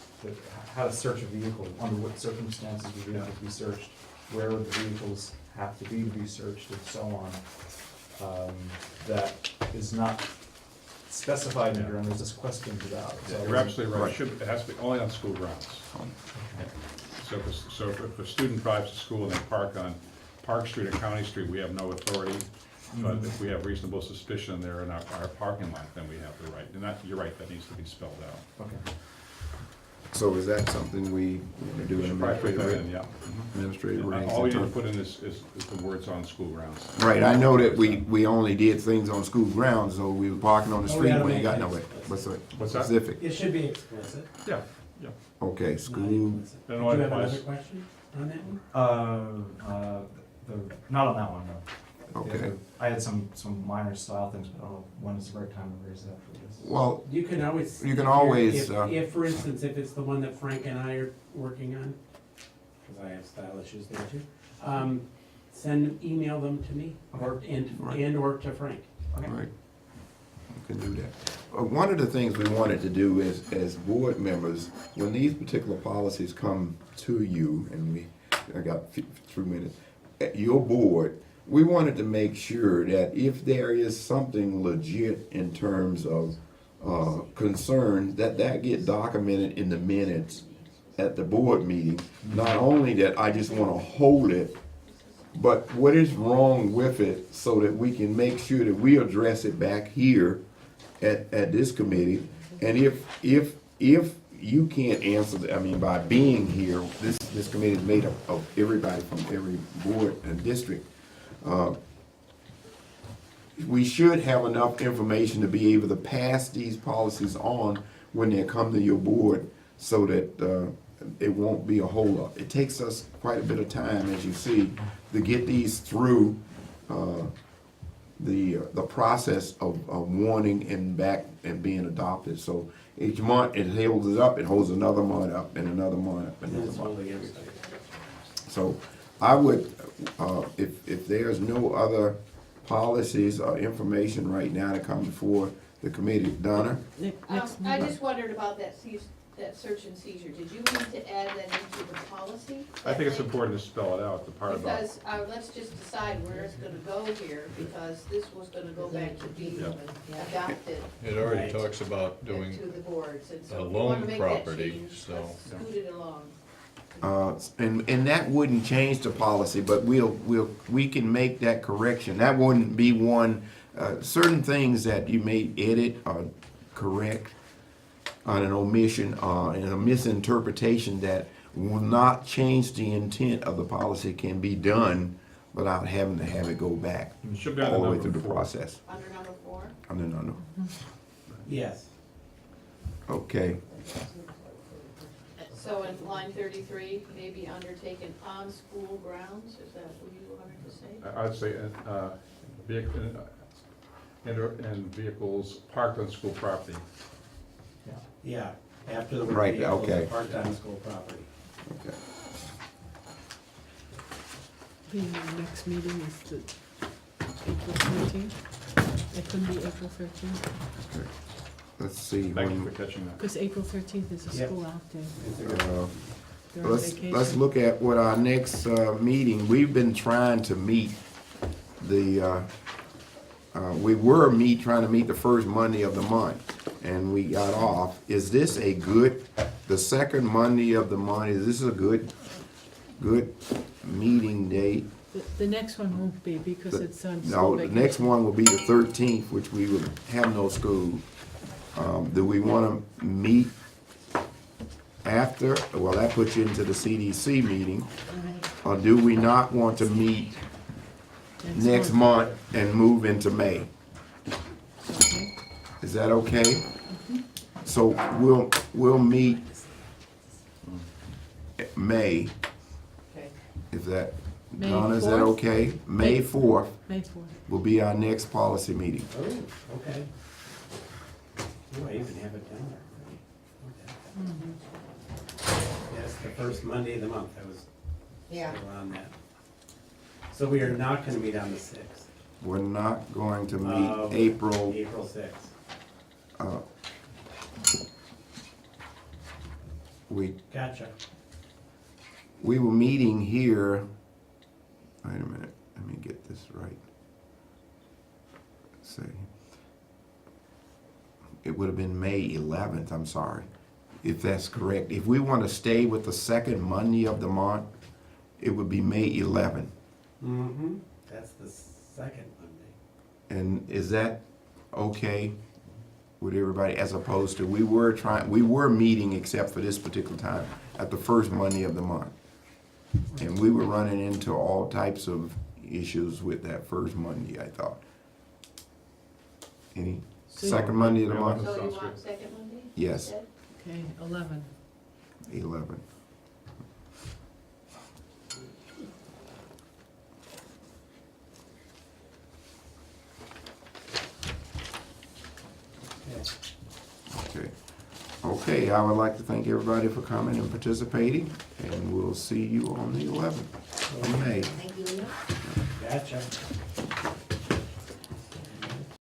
how to search a vehicle, under what circumstances would vehicles be searched, where would the vehicles have to be searched, and so on. That is not specified in here, and there's just questions about it. So I You're wasn't- absolutely right, it has to be only on school grounds. So if a student drives to school and they park on Park Street or County Street, we have no authority. But if we have reasonable suspicion they're in our parking lot, then we have the right. And that, you're right, that needs to be spelled out. Okay. So is that something we do We in should probably put that in, administrative? yeah. Administrative And ranks all we in need to terms- put in is the words on school grounds. Right, I know that we only did things on school grounds, so we were parking on the Oh, we street, gotta we ain't make got it nowhere. explicit. What's that? Specific, It should be explicit. Yeah, yeah. okay, not school, implicit. Then Do you what have applies- another question on that one? Not on that one, no. okay. I had some minor style things, but I don't know when is the right time to raise that for this. Well, You can always. You can always, If, for instance, if it's the one that Frank and I are working on, because I have style issues there too, email them to me, or, Right. and or to Frank. Okay. right, we can do that. One of the things we wanted to do is, as board members, when these particular policies come to you, and I got 3 minutes, at your board, we wanted to make sure that if there is something legit in terms of concern, that get documented in the minutes at the board meeting. Not only that I just want to hold it, but what is wrong with it, so that we can make sure that we address it back here at this committee. And if you can't answer, by being here, this committee is made up of everybody from every board and district. We should have enough information to be able to pass these policies on when they come to your board, so that it won't be a holdup. It takes us quite a bit of time, as you see, to get these through the process of warning and back and being adopted. So each month, it holds it up, it holds another month up, and another month up, and another That's month. only against it. So I would, if there's no other policies or information right now to come before the committee, Donna? I just wondered about that search and seizure. Did you need to add that into the policy? I think it's important to spell it out, the part about. Because, let's just decide where it's gonna go here, because this was gonna go back to be Yeah. adopted It already Right. talks about to doing, the boards, and a so if you loan wanna make that property, change, so- let's scoot it along. And that wouldn't change the policy, but we can make that correction. That wouldn't be one, certain things that you may edit or correct on an omission and a misinterpretation that will not change the intent of the policy can be done without having to have it go back It should be all the way under through the number 4. process. Under number 4? No. Yes. Okay, So in line 33, maybe undertaken on school grounds, is that what you wanted to say? I'd say, and vehicles parked on school property. Yeah, after the word Right, vehicles okay. are parked on school property. okay. The next meeting is the April 13th. It couldn't be April 13th, Okay. Let's see. Thank you when- for catching that. because April 13th is a Yep. school out day. It's a good- Uh, They're on Let's vacation. look at what our next meeting, we've been trying to meet the, trying to meet the first Monday of the month, and we got off. Is this a good, the second Monday of the month, is this a good meeting date? The next one won't be because it's on school No, the vacation. next one will be the 13th, which we will have no school. Do we want to meet after, well, that puts you into the CDC meeting, or do we not want to meet next month and move into May? Okay. Is that okay? So we'll meet May, Okay. is that, May Donna, is that 4th? okay? May 4th May 4th. will be our next policy meeting. Oh, okay. Oh, I even have it down there. Okay. Yes, the first Monday of the month, I was Yeah. still on that. So we are not gonna meet on the 6th. We're not going to meet of April, April 6th. Gotcha. we were meeting here, wait a minute, let me get this right. Let's see. It would have been May 11th, I'm sorry, if that's correct. If we want to stay with the second Monday of the month, it would be May 11th. Mm-hmm. That's the second Monday. And is that okay with everybody, as opposed to, we were meeting, except for this particular time, at the first Monday of the month. And we were running into all types of issues with that first Monday, I thought. Any, second Monday of the month? So you Sounds want good. second Monday? Yes, instead? Okay, 11. 11. Okay. Okay, I would like to thank everybody for coming and participating, and we'll see you on the 11th of May. Thank you, Lena. Gotcha.